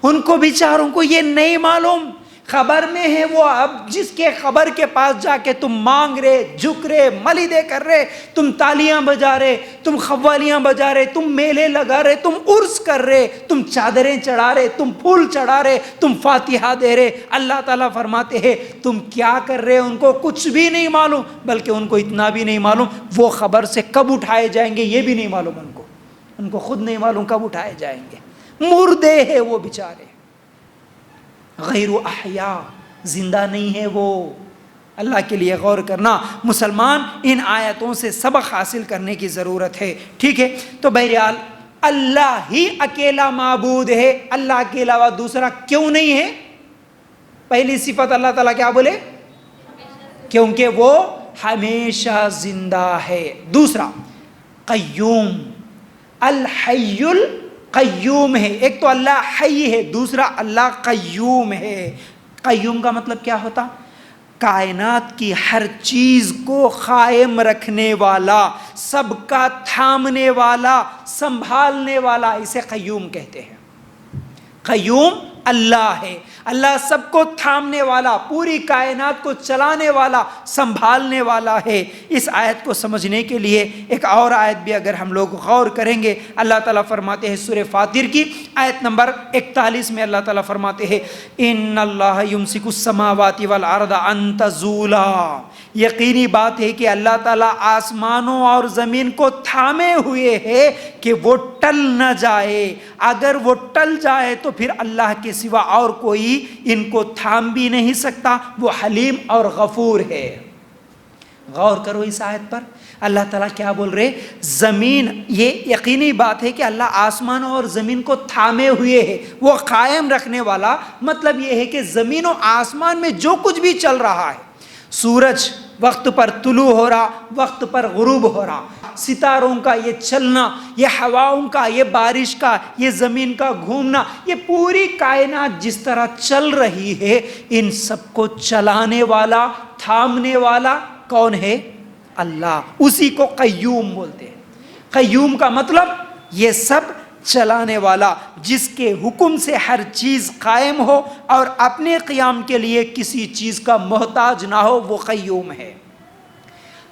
ان کو بیچاروں کو یہ نہیں معلوم، خبر میں ہے وہ۔ اب جس کے خبر کے پاس جا کے تم مانگ رہے، جھک رہے، ملیدے کر رہے، تم تالیاں بجا رہے، تم قوالیاں بجا رہے، تم میلے لگا رہے، تم عرس کر رہے، تم چادریں چڑھا رہے، تم پھول چڑھا رہے، تم فاتحہ دے رہے، اللہ تعالیٰ فرماتے ہیں تم کیا کر رہے، ان کو کچھ بھی نہیں معلوم، بلکہ ان کو اتنا بھی نہیں معلوم وہ خبر سے کب اٹھائے جائیں گے، یہ بھی نہیں معلوم ان کو خود نہیں معلوم کب اٹھائے جائیں گے۔ مردے ہیں وہ بیچارے، غیر احیاء، زندہ نہیں ہے وہ۔ اللہ کے لیے غور کرنا، مسلمان ان آیتوں سے سبق حاصل کرنے کی ضرورت ہے، ٹھیک ہے؟ تو بہرحال اللہ ہی اکیلا معبود ہے، اللہ کے علاوہ دوسرا کیوں نہیں ہے؟ پہلی صفت اللہ تعالیٰ کیا بولے؟ کیونکہ وہ ہمیشہ زندہ ہے۔ دوسرا قیوم، الحی القیوم ہے. ایک تو اللہ حی ہے، دوسرا اللہ قیوم ہے. قیوم کا مطلب کیا ہوتا؟ کائنات کی ہر چیز کو قائم رکھنے والا، سب کا تھامنے والا، سنبھالنے والا، اسے قیوم کہتے ہیں. قیوم اللہ ہے. اللہ سب کو تھامنے والا، پوری کائنات کو چلانے والا، سنبھالنے والا ہے. اس آیت کو سمجھنے کے لیے ایک اور آیت بھی اگر ہم لوگ غور کریں گے، اللہ تعالیٰ فرماتے ہیں سورہ فاطر کی آیت نمبر 41 میں اللہ تعالیٰ فرماتے ہیں ان اللہ یمسک السماوات والارض ان تزولا. یقینی بات ہے کہ اللہ تعالیٰ آسمانوں اور زمین کو تھامے ہوئے ہے کہ وہ ٹل نہ جائے. اگر وہ ٹل جائے تو پھر اللہ کے سوا اور کوئی ان کو تھام بھی نہیں سکتا. وہ حلیم اور غفور ہے. غور کرو اس آیت پر، اللہ تعالیٰ کیا بول رہے؟ زمین، یہ یقینی بات ہے کہ اللہ آسمانوں اور زمین کو تھامے ہوئے ہے، وہ قائم رکھنے والا. مطلب یہ ہے کہ زمین و آسمان میں جو کچھ بھی چل رہا ہے، سورج وقت پر طلوع ہو رہا، وقت پر غروب ہو رہا، ستاروں کا یہ چلنا، یہ ہواؤں کا، یہ بارش کا، یہ زمین کا گھومنا، یہ پوری کائنات جس طرح چل رہی ہے، ان سب کو چلانے والا، تھامنے والا کون ہے؟ اللہ. اسی کو قیوم بولتے ہیں. قیوم کا مطلب یہ سب چلانے والا، جس کے حکم سے ہر چیز قائم ہو اور اپنے قیام کے لیے کسی چیز کا محتاج نہ ہو، وہ قیوم ہے.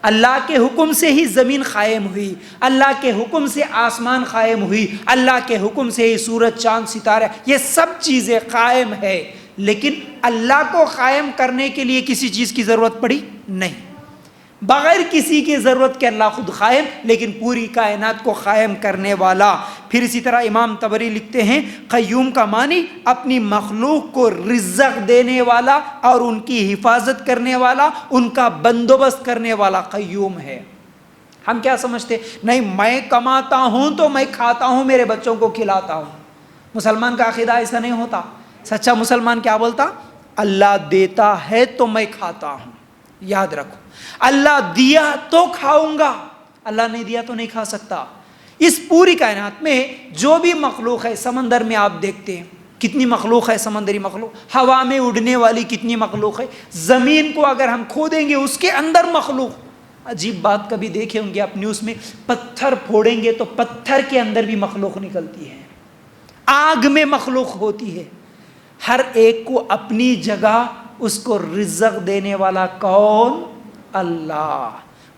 اللہ کے حکم سے ہی زمین قائم ہوئی، اللہ کے حکم سے آسمان قائم ہوئی، اللہ کے حکم سے ہی سورج چاند ستارے، یہ سب چیزیں قائم ہے. لیکن اللہ کو قائم کرنے کے لیے کسی چیز کی ضرورت پڑی نہیں. بغیر کسی کی ضرورت کے اللہ خود قائم، لیکن پوری کائنات کو قائم کرنے والا. پھر اسی طرح امام طبری لکھتے ہیں قیوم کا معنی اپنی مخلوق کو رزق دینے والا اور ان کی حفاظت کرنے والا، ان کا بندوبست کرنے والا قیوم ہے. ہم کیا سمجھتے؟ نہیں، میں کماتا ہوں تو میں کھاتا ہوں، میرے بچوں کو کھلاتا ہوں. مسلمان کا عقیدہ ایسا نہیں ہوتا. سچا مسلمان کیا بولتا؟ اللہ دیتا ہے تو میں کھاتا ہوں. یاد رکھو، اللہ دیا تو کھاؤں گا، اللہ نہیں دیا تو نہیں کھا سکتا. اس پوری کائنات میں جو بھی مخلوق ہے، سمندر میں آپ دیکھتے ہیں کتنی مخلوق ہے، سمندری مخلوق، ہوا میں اڑنے والی کتنی مخلوق ہے، زمین کو اگر ہم کھودیں گے اس کے اندر مخلوق. عجیب بات کبھی دیکھے ہوں گے آپ نیوز میں، پتھر پھوڑیں گے تو پتھر کے اندر بھی مخلوق نکلتی ہے، آگ میں مخلوق ہوتی ہے. ہر ایک کو اپنی جگہ اس کو رزق دینے والا کون؟ اللہ.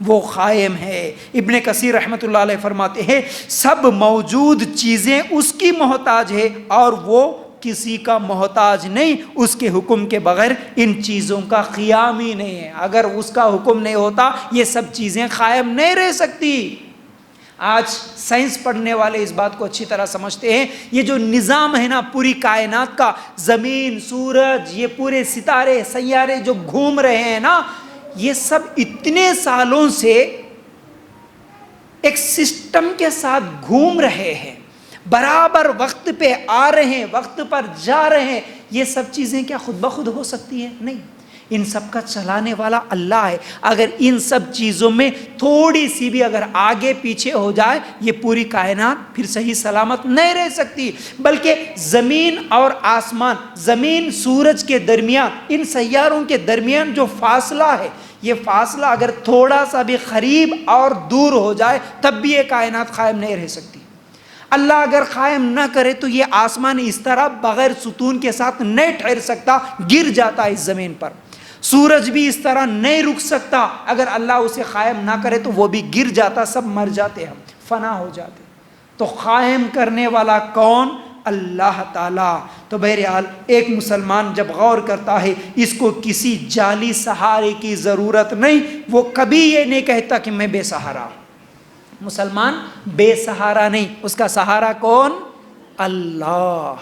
وہ قائم ہے. ابن کثیر رحمۃ اللہ علیہ فرماتے ہیں سب موجود چیزیں اس کی محتاج ہے اور وہ کسی کا محتاج نہیں. اس کے حکم کے بغیر ان چیزوں کا قیام ہی نہیں ہے. اگر اس کا حکم نہیں ہوتا یہ سب چیزیں قائم نہیں رہ سکتی. آج سائنس پڑھنے والے اس بات کو اچھی طرح سمجھتے ہیں. یہ جو نظام ہے نا پوری کائنات کا، زمین، سورج، یہ پورے ستارے، سیارے جو گھوم رہے ہیں نا، یہ سب اتنے سالوں سے ایک سسٹم کے ساتھ گھوم رہے ہیں، برابر وقت پہ آ رہے ہیں، وقت پر جا رہے ہیں. یہ سب چیزیں کیا خود بخود ہو سکتی ہیں؟ نہیں. ان سب کا چلانے والا اللہ ہے. اگر ان سب چیزوں میں تھوڑی سی بھی اگر آگے پیچھے ہو جائے، یہ پوری کائنات پھر صحیح سلامت نہیں رہ سکتی. بلکہ زمین اور آسمان، زمین سورج کے درمیان، ان سیاروں کے درمیان جو فاصلہ ہے، یہ فاصلہ اگر تھوڑا سا بھی قریب اور دور ہو جائے تب بھی یہ کائنات قائم نہیں رہ سکتی. اللہ اگر قائم نہ کرے تو یہ آسمان اس طرح بغیر ستون کے ساتھ نہیں ٹھہر سکتا، گر جاتا اس زمین پر. سورج بھی اس طرح نہیں رک سکتا، اگر اللہ اسے قائم نہ کرے تو وہ بھی گر جاتا، سب مر جاتے، ہم فنا ہو جاتے. تو قائم کرنے والا کون؟ اللہ تعالیٰ. تو بہرحال ایک مسلمان جب غور کرتا ہے اس کو کسی جعلی سہارے کی ضرورت نہیں. وہ کبھی یہ نہیں کہتا کہ میں بے سہارا. مسلمان بے سہارا نہیں، اس کا سہارا کون؟ اللہ.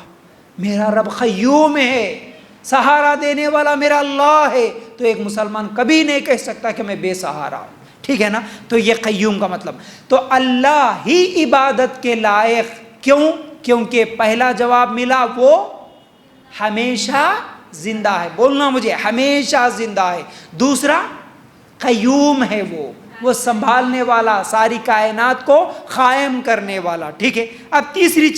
میرا رب قیوم ہے، سہارا دینے والا میرا اللہ ہے. تو ایک مسلمان کبھی نہیں کہہ سکتا کہ میں بے سہارا ہوں. ٹھیک ہے نا؟ تو یہ قیوم کا مطلب. تو اللہ ہی عبادت کے لائق. کیوں؟ کیونکہ پہلا جواب ملا، وہ ہمیشہ زندہ ہے. بولنا مجھے، ہمیشہ زندہ ہے. دوسرا قیوم ہے، وہ سنبھالنے والا، ساری کائنات کو قائم کرنے والا. ٹھیک ہے. اب تیسری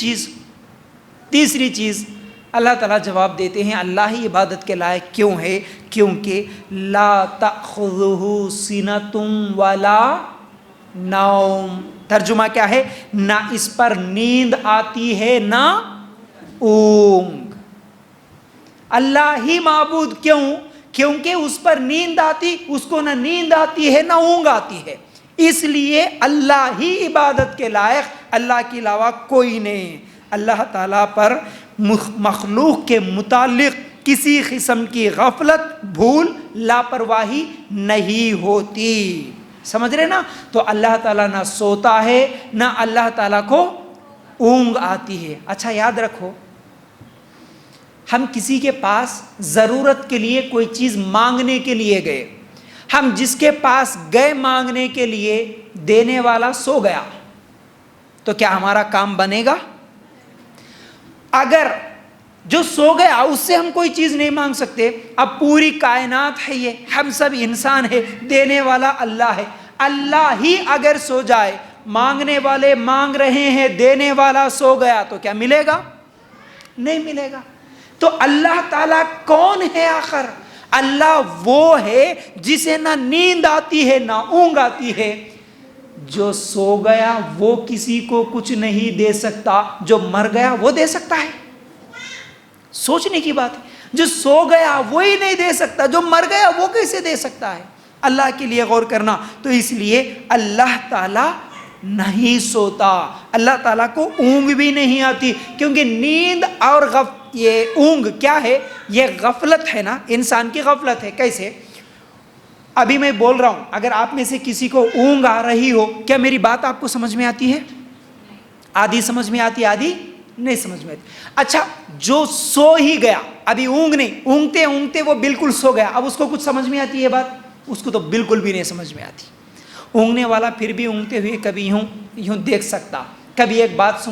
چیز اللہ تعالیٰ جواب دیتے ہیں اللہ ہی عبادت کے لائق کیوں ہے؟ کیونکہ لا تأخذہ سنۃ ولا نوم. ترجمہ کیا ہے؟ نہ اس پر نیند آتی ہے نہ اونگ. اللہ ہی معبود کیوں؟ کیونکہ اس پر نیند آتی، اس کو نہ نیند آتی ہے نہ اونگ آتی ہے. اس لیے اللہ ہی عبادت کے لائق، اللہ کے علاوہ کوئی نہیں. اللہ تعالیٰ پر مخلوق کے متعلق کسی قسم کی غفلت، بھول، لاپرواہی نہیں ہوتی. سمجھ رہے نا؟ تو اللہ تعالیٰ نہ سوتا ہے نہ اللہ تعالیٰ کو اونگ آتی ہے. اچھا یاد رکھو، ہم کسی کے پاس ضرورت کے لیے کوئی چیز مانگنے کے لیے گئے، ہم جس کے پاس گئے مانگنے کے لیے دینے والا سو گیا، تو کیا ہمارا کام بنے گا؟ اگر جو سو گیا اس سے ہم کوئی چیز نہیں مانگ سکتے. اب پوری کائنات ہے، یہ ہم سب انسان ہے، دینے والا اللہ ہے. اللہ ہی اگر سو جائے، مانگنے والے مانگ رہے ہیں، دینے والا سو گیا، تو کیا ملے گا؟ نہیں ملے گا. تو اللہ تعالیٰ کون ہے آخر؟ اللہ وہ ہے جسے نہ نیند آتی ہے نہ اونگ آتی ہے. جو سو گیا وہ کسی کو کچھ نہیں دے سکتا، جو مر گیا وہ دے سکتا ہے. سوچنے کی بات ہے. جو سو گیا وہی نہیں دے سکتا، جو مر گیا وہ کیسے دے سکتا ہے؟ اللہ کے لیے غور کرنا. تو اس لیے اللہ تعالیٰ نہیں سوتا، اللہ تعالیٰ کو اونگ بھی نہیں آتی، کیونکہ نیند اور یہ اونگ کیا ہے؟ یہ غفلت ہے نا، انسان کی غفلت ہے. کیسے؟ ابھی میں بول رہا ہوں، اگر آپ میں سے کسی کو اونگ آ رہی ہو، کیا میری بات آپ کو سمجھ میں آتی ہے؟ آدھی سمجھ میں آتی، آدھی نہیں سمجھ میں آتی. اچھا، جو سو ہی گیا، ابھی اونگ نہیں، اونگتے اونگتے وہ بالکل سو گیا، اب اس کو کچھ سمجھ میں آتی ہے بات؟ اس کو تو بالکل بھی نہیں سمجھ میں آتی. اونگنے والا پھر بھی اونگتے ہوئے کبھی یوں دیکھ سکتا، کبھی ایک بات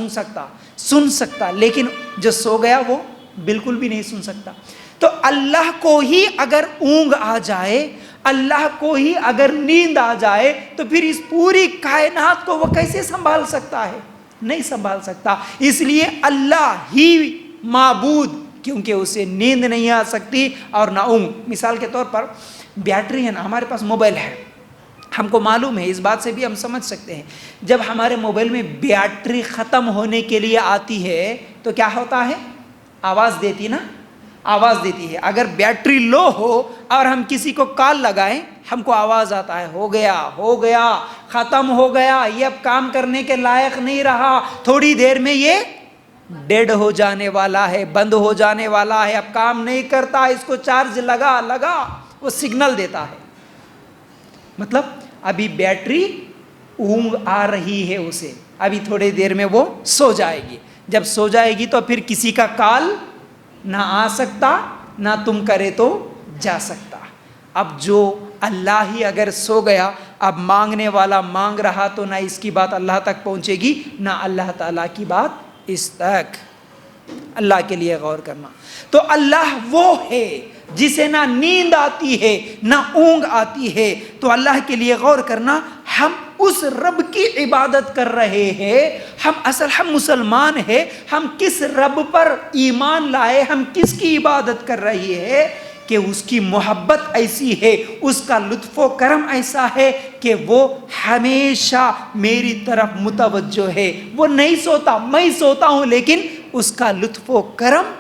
سن سکتا، لیکن جو سو گیا وہ بالکل بھی نہیں سن سکتا. تو اللہ کو ہی اگر اونگ آ جائے، اللہ کو ہی اگر نیند آ جائے، تو پھر اس پوری کائنات کو وہ کیسے سنبھال سکتا ہے؟ نہیں سنبھال سکتا. اس لیے اللہ ہی معبود، کیونکہ اسے نیند نہیں آ سکتی اور نہ اونگ. مثال کے طور پر بیٹری ہے نا، ہمارے پاس موبائل ہے، ہم کو معلوم ہے، اس بات سے بھی ہم سمجھ سکتے ہیں، جب ہمارے موبائل میں بیٹری ختم ہونے کے لیے آتی ہے تو کیا ہوتا ہے؟ آواز دیتی نا، آواز دیتی ہے. اگر بیٹری لو ہو اور ہم کسی کو کال لگائیں، ہم کو آواز آتا ہے، ہو گیا، ختم ہو گیا، یہ اب کام کرنے کے لائق نہیں رہا، تھوڑی دیر میں یہ ڈیڈ ہو جانے والا ہے، بند ہو جانے والا ہے، اب کام نہیں کرتا، اس کو چارج لگا، وہ سگنل دیتا ہے. مطلب ابھی بیٹری اونگ آ رہی ہے اسے، ابھی تھوڑی دیر میں وہ سو جائے گی. جب سو جائے گی تو پھر کسی کا کال نہ آ سکتا، نہ تم کرے تو جا سکتا. اب جو اللہ ہی اگر سو گیا، اب مانگنے والا مانگ رہا تو نہ اس کی بات اللہ تک پہنچے گی، نہ اللہ تعالیٰ کی بات اس تک. اللہ کے لیے غور کرنا. تو اللہ وہ ہے جسے نہ نیند آتی ہے نہ اونگ آتی ہے. تو اللہ کے لیے غور کرنا. ہم اس رب کی عبادت کر رہے ہیں، ہم مسلمان ہیں، ہم کس رب پر ایمان لائے، ہم کس کی عبادت کر رہے ہیں کہ اس کی محبت ایسی ہے، اس کا لطف و کرم ایسا ہے کہ وہ ہمیشہ میری طرف متوجہ ہے. وہ نہیں سوتا، میں سوتا ہوں، لیکن اس کا لطف و کرم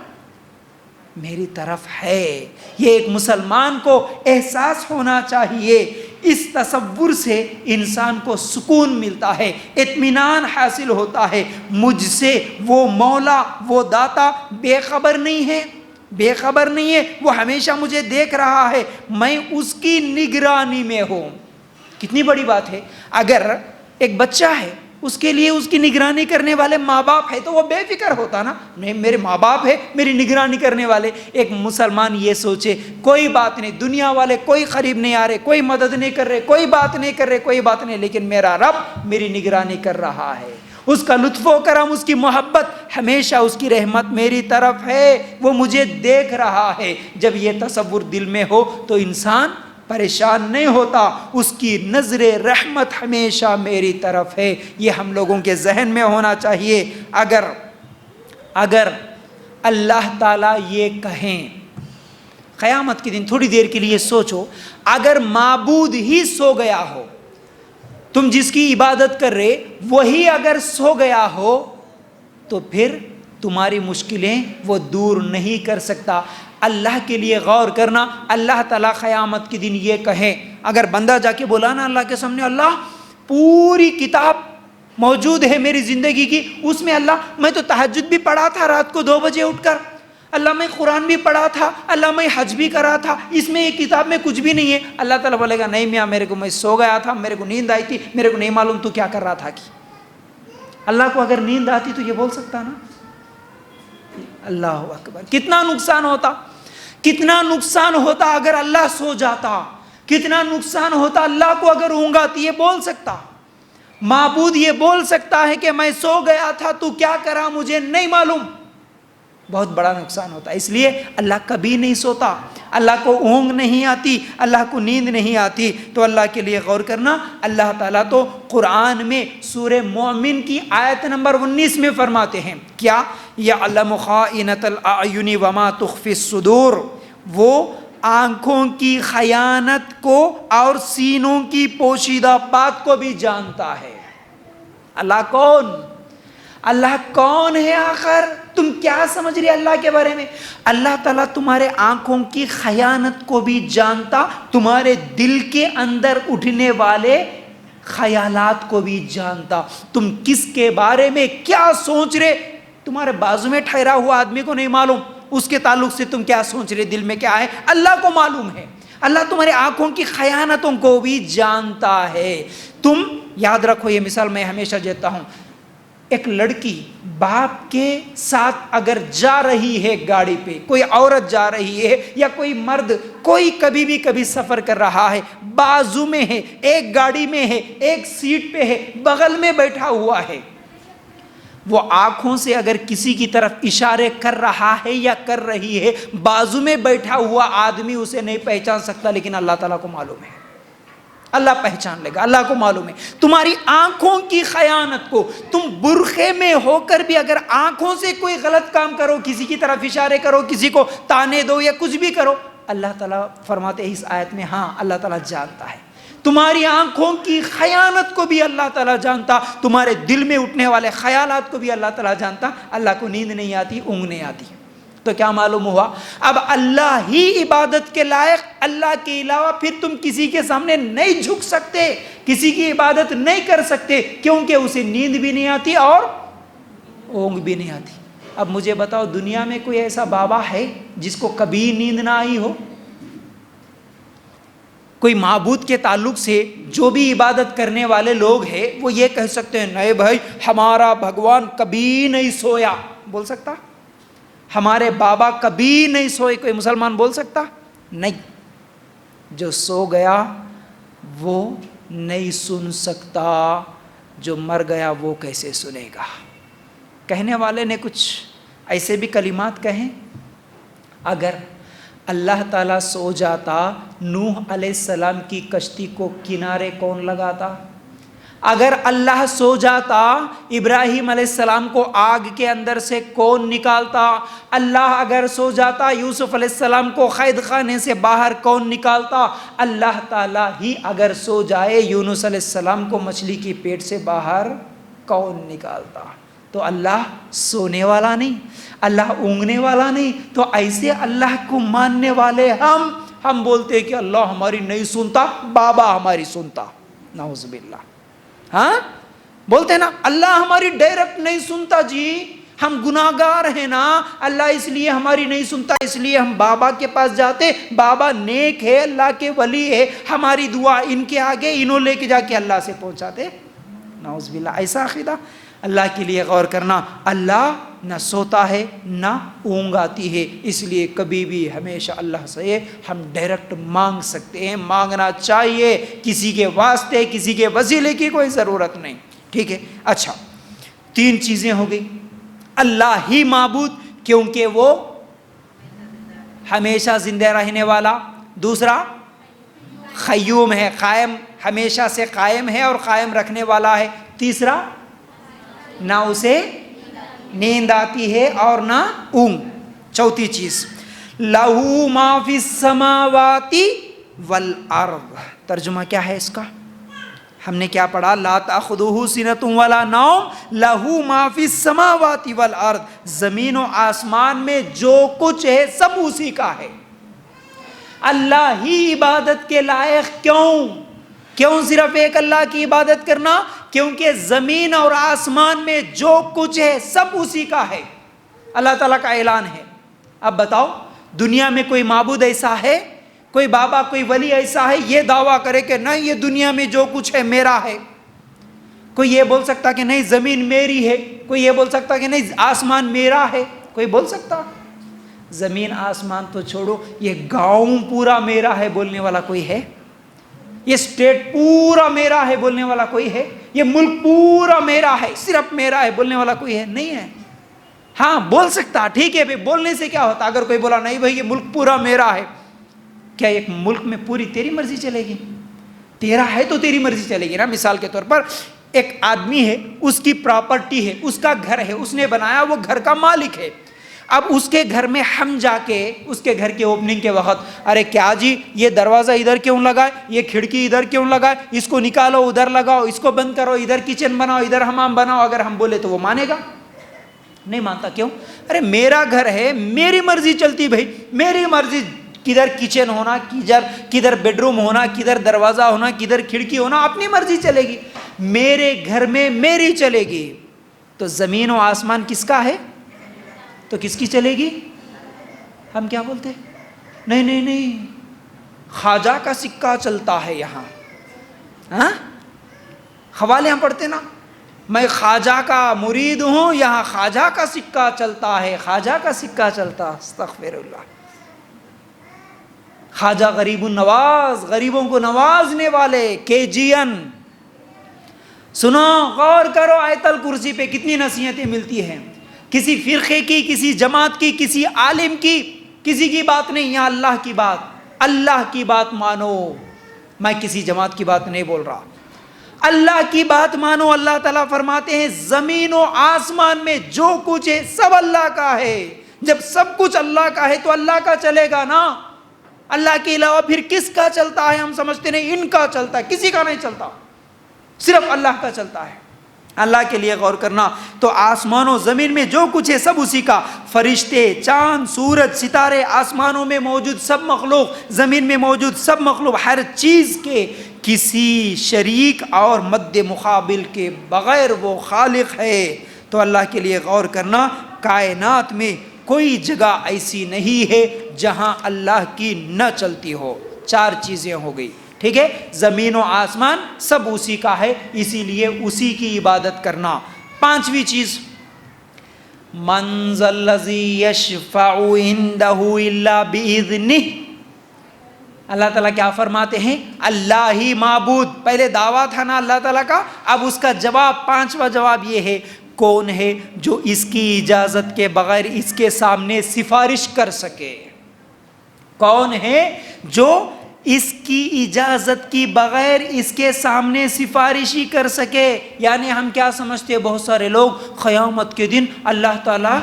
میری طرف ہے. یہ ایک مسلمان کو احساس ہونا چاہیے. اس تصور سے انسان کو سکون ملتا ہے، اطمینان حاصل ہوتا ہے. مجھ سے وہ مولا، وہ داتا بے خبر نہیں ہے، وہ ہمیشہ مجھے دیکھ رہا ہے، میں اس کی نگرانی میں ہوں. کتنی بڑی بات ہے. اگر ایک بچہ ہے، اس کے لیے اس کی نگرانی کرنے والے ماں باپ ہے تو وہ بے فکر ہوتا نا، نہیں میرے ماں باپ ہے میری نگرانی کرنے والے. ایک مسلمان یہ سوچے کوئی بات نہیں، دنیا والے کوئی قریب نہیں آ رہے، کوئی مدد نہیں کر رہے، کوئی بات نہیں، لیکن میرا رب میری نگرانی کر رہا ہے. اس کا لطف و کرم، اس کی محبت، ہمیشہ اس کی رحمت میری طرف ہے، وہ مجھے دیکھ رہا ہے. جب یہ تصور دل میں ہو تو انسان پریشان نہیں ہوتا، اس کی نظر رحمت ہمیشہ میری طرف ہے۔ یہ ہم لوگوں کے ذہن میں ہونا چاہیے۔ اگر اللہ تعالیٰ یہ کہیں قیامت کے دن، تھوڑی دیر کے لیے سوچو، اگر معبود ہی سو گیا ہو، تم جس کی عبادت کر رہے وہی اگر سو گیا ہو، تو پھر تمہاری مشکلیں وہ دور نہیں کر سکتا۔ اللہ کے لیے غور کرنا، اللہ تعالیٰ قیامت کے دن یہ کہے، اگر بندہ جا کے بولا نا اللہ کے سامنے، اللہ پوری کتاب موجود ہے میری زندگی کی، اس میں اللہ میں تو تہجد بھی پڑھا تھا رات کو 2 بجے اٹھ کر، اللہ میں قرآن بھی پڑھا تھا، اللہ میں حج بھی کرا تھا، اس میں یہ کتاب میں کچھ بھی نہیں ہے۔ اللہ تعالیٰ بولے گا نہیں میاں، میں سو گیا تھا، میرے کو نیند آئی تھی، میرے کو نہیں معلوم تو کیا کر رہا تھا کی۔ اللہ کو اگر نیند آتی تو یہ بول سکتا نا؟ اللہ اکبر، کتنا نقصان ہوتا، کتنا نقصان ہوتا اگر اللہ سو جاتا، کتنا نقصان ہوتا اللہ کو اگر اونگ آتی۔ یہ بول سکتا، معبود یہ بول سکتا ہے کہ میں سو گیا تھا، تو کیا کرا مجھے نہیں معلوم، بہت بڑا نقصان ہوتا۔ اس لیے اللہ کبھی نہیں سوتا، اللہ کو اونگ نہیں آتی، اللہ کو نیند نہیں آتی۔ تو اللہ کے لیے غور کرنا۔ اللہ تعالیٰ تو قرآن میں سورہ مومن کی آیت نمبر 19 میں فرماتے ہیں کیا؟ یعلم خائنۃ الاعین وما تخفی الصدور، وہ آنکھوں کی خیانت کو اور سینوں کی پوشیدہ بات کو بھی جانتا ہے۔ اللہ کون؟ اللہ کون ہے آخر؟ تم کیا سمجھ رہے اللہ کے بارے میں؟ اللہ تعالیٰ تمہارے آنکھوں کی خیانت کو بھی جانتا، تمہارے دل کے اندر اٹھنے والے خیالات کو بھی جانتا۔ تم کس کے بارے میں کیا سوچ رہے، تمہارے بازو میں ٹھہرا ہوا آدمی کو نہیں معلوم، اس کے تعلق سے تم کیا سوچ رہے، دل میں کیا ہے، اللہ کو معلوم ہے۔ اللہ تمہارے آنکھوں کی خیانتوں کو بھی جانتا ہے۔ تم یاد رکھو، یہ مثال میں ہمیشہ دیتا ہوں، ایک لڑکی باپ کے ساتھ اگر جا رہی ہے گاڑی پہ، کوئی عورت جا رہی ہے یا کوئی مرد، کوئی کبھی سفر کر رہا ہے، بازو میں ہے، ایک گاڑی میں ہے، ایک سیٹ پہ ہے، بغل میں بیٹھا ہوا ہے، وہ آنکھوں سے اگر کسی کی طرف اشارے کر رہا ہے یا کر رہی ہے، بازو میں بیٹھا ہوا آدمی اسے نہیں پہچان سکتا، لیکن اللہ تعالیٰ کو معلوم ہے، اللہ پہچان لے گا، اللہ کو معلوم ہے۔ تمہاری آنکھوں کی خیانت کو، تم برقعے میں ہو کر بھی اگر آنکھوں سے کوئی غلط کام کرو، کسی کی طرف اشارے کرو، کسی کو تانے دو یا کچھ بھی کرو، اللہ تعالیٰ فرماتے ہیں اس آیت میں، ہاں اللہ تعالیٰ جانتا ہے۔ تمہاری آنکھوں کی خیانت کو بھی اللہ تعالیٰ جانتا، تمہارے دل میں اٹھنے والے خیالات کو بھی اللہ تعالیٰ جانتا۔ اللہ کو نیند نہیں آتی، اونگ نہیں آتی، تو کیا معلوم ہوا؟ اب اللہ ہی عبادت کے لائق، اللہ کے علاوہ پھر تم کسی کے سامنے نہیں جھک سکتے، کسی کی عبادت نہیں کر سکتے، کیونکہ اسے نیند بھی نہیں آتی اور اونگ بھی نہیں آتی۔ اب مجھے بتاؤ، دنیا میں کوئی ایسا بابا ہے جس کو کبھی نیند نہ آئی ہو؟ کوئی معبود کے تعلق سے جو بھی عبادت کرنے والے لوگ ہیں وہ یہ کہہ سکتے ہیں نہیں بھائی ہمارا بھگوان کبھی نہیں سویا، بول سکتا؟ ہمارے بابا کبھی نہیں سوئے، کوئی مسلمان بول سکتا؟ نہیں، جو سو گیا وہ نہیں سن سکتا، جو مر گیا وہ کیسے سنے گا؟ کہنے والے نے کچھ ایسے بھی کلمات کہیں، اگر اللہ تعالیٰ سو جاتا، نوح علیہ السلام کی کشتی کو کنارے کون لگاتا؟ اگر اللہ سو جاتا، ابراہیم علیہ السلام کو آگ کے اندر سے کون نکالتا؟ اللہ اگر سو جاتا، یوسف علیہ السلام کو قید خانے سے باہر کون نکالتا؟ اللہ تعالیٰ ہی اگر سو جائے، یونس علیہ السلام کو مچھلی کی پیٹ سے باہر کون نکالتا؟ تو اللہ سونے والا نہیں، اللہ اونگنے والا نہیں، تو ایسے اللہ کو ماننے والے ہم بولتے کہ اللہ ہماری نہیں سنتا، بابا ہماری سنتا، نعوذ باللہ۔ ہاں بولتے نا اللہ ہماری ڈائریکٹ نہیں سنتا، جی ہم گناہگار ہیں نا، اللہ اس لیے ہماری نہیں سنتا، اس لیے ہم بابا کے پاس جاتے، بابا نیک ہے، اللہ کے ولی ہے، ہماری دعا ان کے آگے، انہوں لے کے جا کے اللہ سے پہنچاتے، نعوذ باللہ۔ ایسا عقیدہ؟ اللہ کے لیے غور کرنا، اللہ نہ سوتا ہے نہ اونگ آتی ہے، اس لیے کبھی بھی ہمیشہ اللہ سے ہم ڈائریکٹ مانگ سکتے ہیں، مانگنا چاہیے، کسی کے واسطے کسی کے وسیلے کی کوئی ضرورت نہیں، ٹھیک ہے؟ اچھا، 3 چیزیں ہو گئی۔ اللہ ہی معبود کیونکہ وہ ہمیشہ زندہ رہنے والا، دوسرا قیوم ہے، قائم، ہمیشہ سے قائم ہے اور قائم رکھنے والا ہے۔ تیسرا، نہ اسے نیند آتی ہے اور نہ اونگ۔ چوتھی چیز، لہو ما فی السماوات والارض۔ ترجمہ کیا ہے اس کا؟ ہم نے کیا پڑھا؟ لا تأخذہ سنۃ ولا نوم لہو ما فی السماوات والارض۔ زمین و آسمان میں جو کچھ ہے سب اسی کا ہے۔ اللہ ہی عبادت کے لائق کیوں صرف ایک اللہ کی عبادت کرنا؟ کیونکہ زمین اور آسمان میں جو کچھ ہے سب اسی کا ہے۔ اللہ تعالیٰ کا اعلان ہے۔ اب بتاؤ، دنیا میں کوئی معبود ایسا ہے، کوئی بابا، کوئی ولی ایسا ہے یہ دعویٰ کرے کہ نہیں یہ دنیا میں جو کچھ ہے میرا ہے؟ کوئی یہ بول سکتا کہ نہیں زمین میری ہے؟ کوئی یہ بول سکتا کہ نہیں آسمان میرا ہے؟ کوئی بول سکتا؟ زمین آسمان تو چھوڑو، یہ گاؤں پورا میرا ہے بولنے والا کوئی ہے؟ یہ اسٹیٹ پورا میرا ہے بولنے والا کوئی ہے؟ یہ ملک پورا میرا ہے، صرف میرا ہے بولنے والا کوئی ہے؟ نہیں ہے۔ ہاں بول سکتا، ٹھیک ہے بھائی، بولنے سے کیا ہوتا؟ اگر کوئی بولا نہیں بھائی یہ ملک پورا میرا ہے، کیا ایک ملک میں پوری تیری مرضی چلے گی؟ تیرا ہے تو تیری مرضی چلے گی نا۔ مثال کے طور پر ایک آدمی ہے، اس کی پراپرٹی ہے، اس کا گھر ہے، اس نے بنایا، وہ گھر کا مالک ہے۔ اب اس کے گھر میں ہم جا کے اس کے گھر کے اوپننگ کے وقت، ارے کیا جی یہ دروازہ ادھر کیوں لگائے، یہ کھڑکی ادھر کیوں لگائے، اس کو نکالو ادھر لگاؤ، اس کو بند کرو، ادھر کچن بناؤ، ادھر حمام بناؤ، اگر ہم بولے تو وہ مانے گا؟ نہیں مانتا۔ کیوں؟ ارے میرا گھر ہے، میری مرضی چلتی بھائی، میری مرضی، کدھر کچن ہونا، کدھر بیڈ روم ہونا، کدھر دروازہ ہونا، کدھر کھڑکی ہونا، اپنی مرضی چلے گی، میرے گھر میں میری چلے گی۔ تو زمین و آسمان کس کا ہے؟ تو کس کی چلے گی؟ ہم کیا بولتے؟ نہیں نہیں نہیں، خواجہ کا سکہ چلتا ہے یہاں۔ ہاں حوالے ہم پڑھتے نا، میں خواجہ کا مرید ہوں، یہاں خواجہ کا سکہ چلتا ہے، خواجہ کا سکہ چلتا۔ استغفر اللہ۔ خواجہ غریب النواز، غریبوں کو نوازنے والے، KGN۔ سنو، غور کرو، آیت الکرسی پہ کتنی نصیحتیں ملتی ہیں۔ کسی فرقے کی، کسی جماعت کی، کسی عالم کی، کسی کی بات نہیں، یہاں اللہ کی بات، اللہ کی بات مانو۔ میں کسی جماعت کی بات نہیں بول رہا، اللہ کی بات مانو۔ اللہ تعالیٰ فرماتے ہیں زمین و آسمان میں جو کچھ ہے سب اللہ کا ہے۔ جب سب کچھ اللہ کا ہے تو اللہ کا چلے گا نا۔ اللہ کے علاوہ پھر کس کا چلتا ہے؟ ہم سمجھتے نہیں ان کا چلتا ہے، کسی کا نہیں چلتا، صرف اللہ کا چلتا ہے۔ اللہ کے لیے غور کرنا۔ تو آسمان و زمین میں جو کچھ ہے سب اسی کا۔ فرشتے، چاند، سورج، ستارے، آسمانوں میں موجود سب مخلوق، زمین میں موجود سب مخلوق، ہر چیز کے کسی شریک اور مد مقابل کے بغیر وہ خالق ہے۔ تو اللہ کے لیے غور کرنا۔ کائنات میں کوئی جگہ ایسی نہیں ہے جہاں اللہ کی نہ چلتی ہو۔ 4 چیزیں ہو گئی، ٹھیک ہے؟ زمین و آسمان سب اسی کا ہے، اسی لیے اسی کی عبادت کرنا۔ 5ویں چیز، من ذا الذی یشفع عندہ الا باذنہ۔ اللہ تعالیٰ کیا فرماتے ہیں؟ اللہ ہی معبود، پہلے دعویٰ تھا نا اللہ تعالیٰ کا، اب اس کا جواب، 5واں جواب یہ ہے، کون ہے جو اس کی اجازت کے بغیر اس کے سامنے سفارش کر سکے؟ کون ہے جو اس کی اجازت کی بغیر اس کے سامنے سفارشی کر سکے؟ یعنی ہم کیا سمجھتے ہیں، بہت سارے لوگ قیامت کے دن اللہ تعالیٰ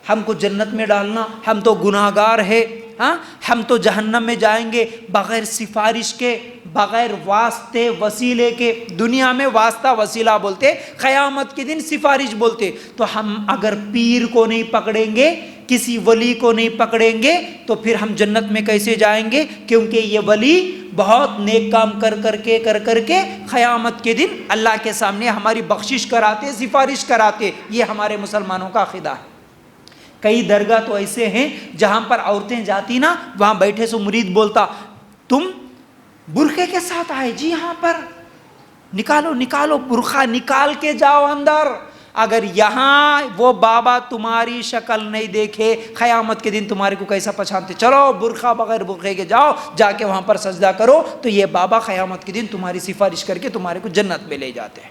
ہم کو جنت میں ڈالنا، ہم تو گناہگار ہے، ہاں ہم تو جہنم میں جائیں گے بغیر سفارش کے، بغیر واسطے وسیلے کے۔ دنیا میں واسطہ وسیلہ بولتے، قیامت کے دن سفارش بولتے۔ تو ہم اگر پیر کو نہیں پکڑیں گے، کسی ولی کو نہیں پکڑیں گے تو پھر ہم جنت میں کیسے جائیں گے؟ کیونکہ یہ ولی بہت نیک کام کر کے قیامت کے دن اللہ کے سامنے ہماری بخشش کراتے، سفارش کراتے۔ یہ ہمارے مسلمانوں کا عقیدہ ہے۔ کئی درگاہ تو ایسے ہیں جہاں پر عورتیں جاتی نا، وہاں بیٹھے سو مرید بولتا، تم برقعے کے ساتھ آئے جی، یہاں پر نکالو برقعہ نکال کے جاؤ اندر۔ اگر یہاں وہ بابا تمہاری شکل نہیں دیکھے، قیامت کے دن تمہارے کو کیسا پہچانتے؟ چلو برقعہ بغیر برقعے کے جاؤ، جا کے وہاں پر سجدہ کرو، تو یہ بابا قیامت کے دن تمہاری سفارش کر کے تمہارے کو جنت میں لے جاتے ہیں۔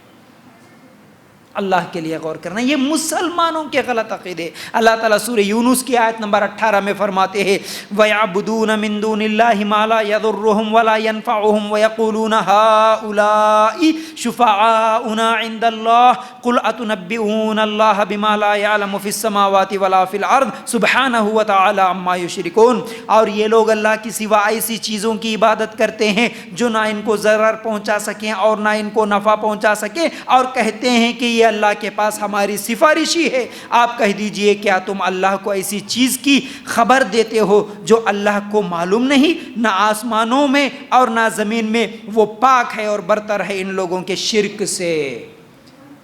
اللہ کے لیے غور کرنا. یہ مسلمانوں کے غلط عقیدے. اللہ تعالیٰ سورہ یونس کی آیت نمبر 18 میں فرماتے ہیں وَيَعْبُدُونَ مِن دُونِ اللَّهِ مَا لَا يَضُرُّهُمْ وَلَا يَنفَعُهُمْ وَيَقُولُونَ هَؤُلَاءِ شُفَعَاؤُنَا عِندَ اللَّهِ قُلْ أَتُنَبِّئُونَ اللَّهَ بِمَا لَا يَعْلَمُ فِي السَّمَاوَاتِ وَلَا فِي الْأَرْضِ سُبْحَانَهُ وَتَعَالَى عَمَّا يُشْرِكُونَ. اور یہ لوگ اللہ کی سوا ایسی چیزوں کی عبادت کرتے ہیں جو نہ ان کو ضرر پہنچا سکیں اور نہ ان کو نفع پہنچا سکیں, اور کہتے ہیں کہ یہ اللہ کے پاس ہماری سفارشی ہے. آپ کہہ دیجئے کیا تم اللہ کو ایسی چیز کی خبر دیتے ہو جو اللہ کو معلوم نہیں؟ نہ آسمانوں میں اور نہ زمین میں, وہ پاک ہے اور برتر ہے ان لوگوں کے شرک سے.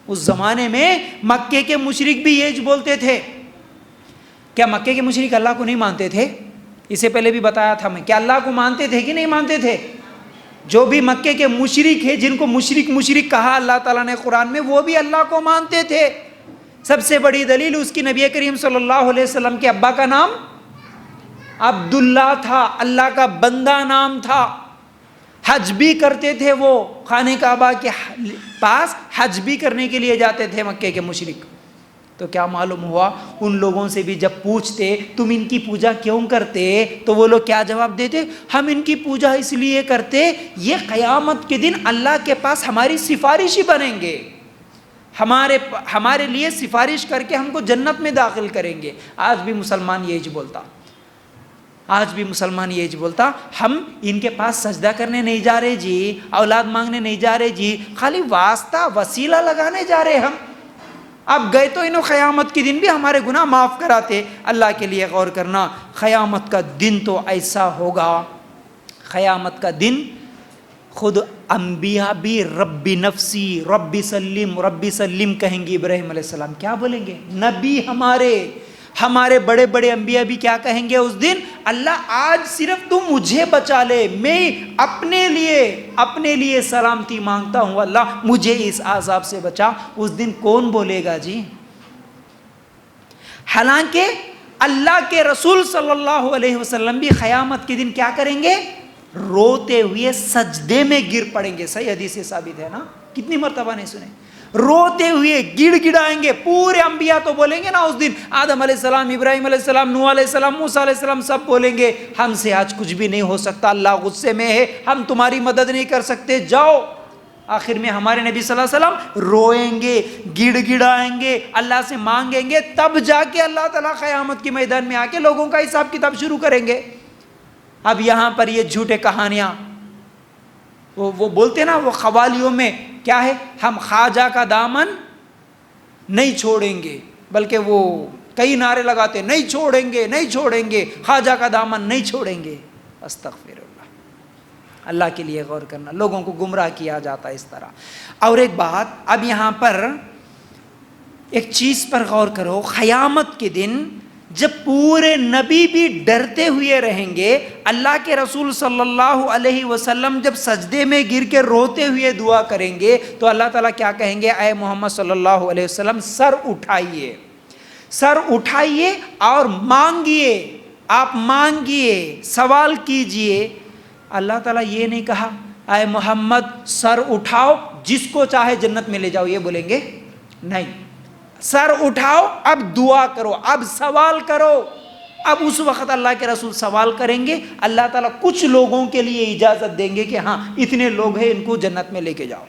اس زمانے میں مکے کے مشرک بھی یہ بولتے تھے. کیا مکے کے مشرک اللہ کو نہیں مانتے تھے؟ اس سے پہلے بھی بتایا تھا میں. کیا اللہ کو مانتے تھے کہ نہیں مانتے تھے؟ جو بھی مکے کے مشرک ہیں جن کو مشرک کہا اللہ تعالیٰ نے قرآن میں, وہ بھی اللہ کو مانتے تھے. سب سے بڑی دلیل اس کی نبی کریم صلی اللہ علیہ وسلم کے ابا کا نام عبداللہ تھا, اللہ کا بندہ نام تھا. حج بھی کرتے تھے, وہ خانہ کعبہ کے پاس حج بھی کرنے کے لیے جاتے تھے مکے کے مشرک. تو کیا معلوم ہوا, ان لوگوں سے بھی جب پوچھتے تم ان کی پوجا کیوں کرتے, تو وہ لوگ کیا جواب دیتے؟ ہم ان کی پوجا اس لیے کرتے یہ قیامت کے دن اللہ کے پاس ہماری سفارشی بنیں گے, ہمارے لیے سفارش کر کے ہم کو جنت میں داخل کریں گے. آج بھی مسلمان یہی بولتا, ہم ان کے پاس سجدہ کرنے نہیں جا رہے جی, اولاد مانگنے نہیں جا رہے جی, خالی واسطہ وسیلہ لگانے جا رہے ہم. اب گئے تو انہوں قیامت کے دن بھی ہمارے گناہ معاف کراتے. اللہ کے لیے غور کرنا. قیامت کا دن تو ایسا ہوگا, قیامت کا دن خود انبیاء بھی ربی نفسی ربی سلم کہیں گے. ابراہیم علیہ السلام کیا بولیں گے؟ نبی ہمارے بڑے بڑے انبیاء بھی کیا کہیں گے اس دن؟ اللہ آج صرف تو مجھے بچا لے, میں اپنے لیے سلامتی مانگتا ہوں, اللہ مجھے اس عذاب سے بچا. اس دن کون بولے گا جی؟ حالانکہ اللہ کے رسول صلی اللہ علیہ وسلم بھی قیامت کے دن کیا کریں گے؟ روتے ہوئے سجدے میں گر پڑیں گے. صحیح حدیث سے ثابت ہے نا, کتنی مرتبہ نہیں سنے؟ روتے ہوئے گڑ گڑائیں گے. پورے انبیاء تو بولیں گے نا اس دن, آدم علیہ السلام, ابراہیم علیہ السلام, نوح علیہ السلام, موسیٰ علیہ السلام, سب بولیں گے ہم سے آج کچھ بھی نہیں ہو سکتا, اللہ غصے میں ہے, ہم تمہاری مدد نہیں کر سکتے, جاؤ. آخر میں ہمارے نبی صلی اللہ علیہ وسلم روئیں گے, گڑ گڑائیں گے, اللہ سے مانگیں گے, تب جا کے اللہ تعالیٰ قیامت کے میدان میں آ کے لوگوں کا حساب کتاب شروع کریں گے. اب یہاں پر یہ جھوٹے کہانیاں وہ بولتے نا, وہ قوالیوں میں کیا ہے, ہم خواجہ کا دامن نہیں چھوڑیں گے, بلکہ وہ کئی نعرے لگاتے, نہیں چھوڑیں گے خواجہ کا دامن نہیں چھوڑیں گے. استغفر اللہ. اللہ کے لیے غور کرنا. لوگوں کو گمراہ کیا جاتا ہے اس طرح. اور ایک بات, اب یہاں پر ایک چیز پر غور کرو. قیامت کے دن جب پورے نبی بھی ڈرتے ہوئے رہیں گے, اللہ کے رسول صلی اللہ علیہ وسلم جب سجدے میں گر کے روتے ہوئے دعا کریں گے, تو اللہ تعالیٰ کیا کہیں گے؟ اے محمد صلی اللہ علیہ وسلم سر اٹھائیے اور مانگیے, آپ مانگیے, سوال کیجئے. اللہ تعالیٰ یہ نہیں کہا اے محمد سر اٹھاؤ جس کو چاہے جنت میں لے جاؤ, یہ بولیں گے نہیں. سر اٹھاؤ, اب دعا کرو, اب سوال کرو. اب اس وقت اللہ کے رسول سوال کریں گے, اللہ تعالیٰ کچھ لوگوں کے لیے اجازت دیں گے کہ ہاں اتنے لوگ ہیں, ان کو جنت میں لے کے جاؤ.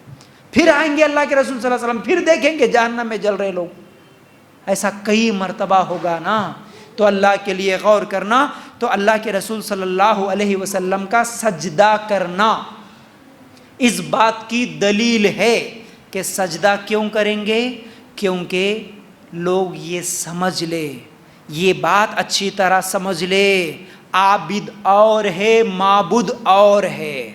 پھر آئیں گے اللہ کے رسول صلی اللہ علیہ وسلم, پھر دیکھیں گے جہنم میں جل رہے لوگ. ایسا کئی مرتبہ ہوگا نا. تو اللہ کے لیے غور کرنا. تو اللہ کے رسول صلی اللہ علیہ وسلم کا سجدہ کرنا اس بات کی دلیل ہے کہ سجدہ کیوں کریں گے؟ کیونکہ لوگ یہ سمجھ لے, یہ بات اچھی طرح سمجھ لے, عابد اور ہے, معبود اور ہے.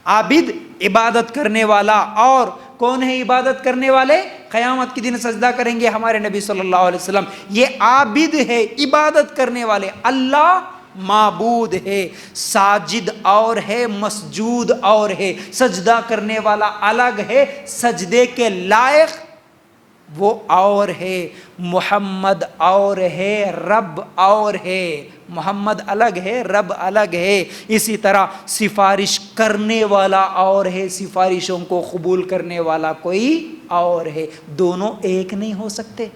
عابد عبادت کرنے والا, اور کون ہے عبادت کرنے والے؟ قیامت کے دن سجدہ کریں گے ہمارے نبی صلی اللہ علیہ وسلم. یہ عابد ہے, عبادت کرنے والے. اللہ معبود ہے, ساجد اور ہے, مسجود اور ہے. سجدہ کرنے والا الگ ہے, سجدے کے لائق وہ اور ہے، محمد اور ہے، رب اور ہے۔ محمد الگ ہے، رب الگ ہے۔ اسی طرح سفارش کرنے والا اور ہے، سفارشوں کو قبول کرنے والا کوئی اور ہے، دونوں ایک نہیں ہو سکتے۔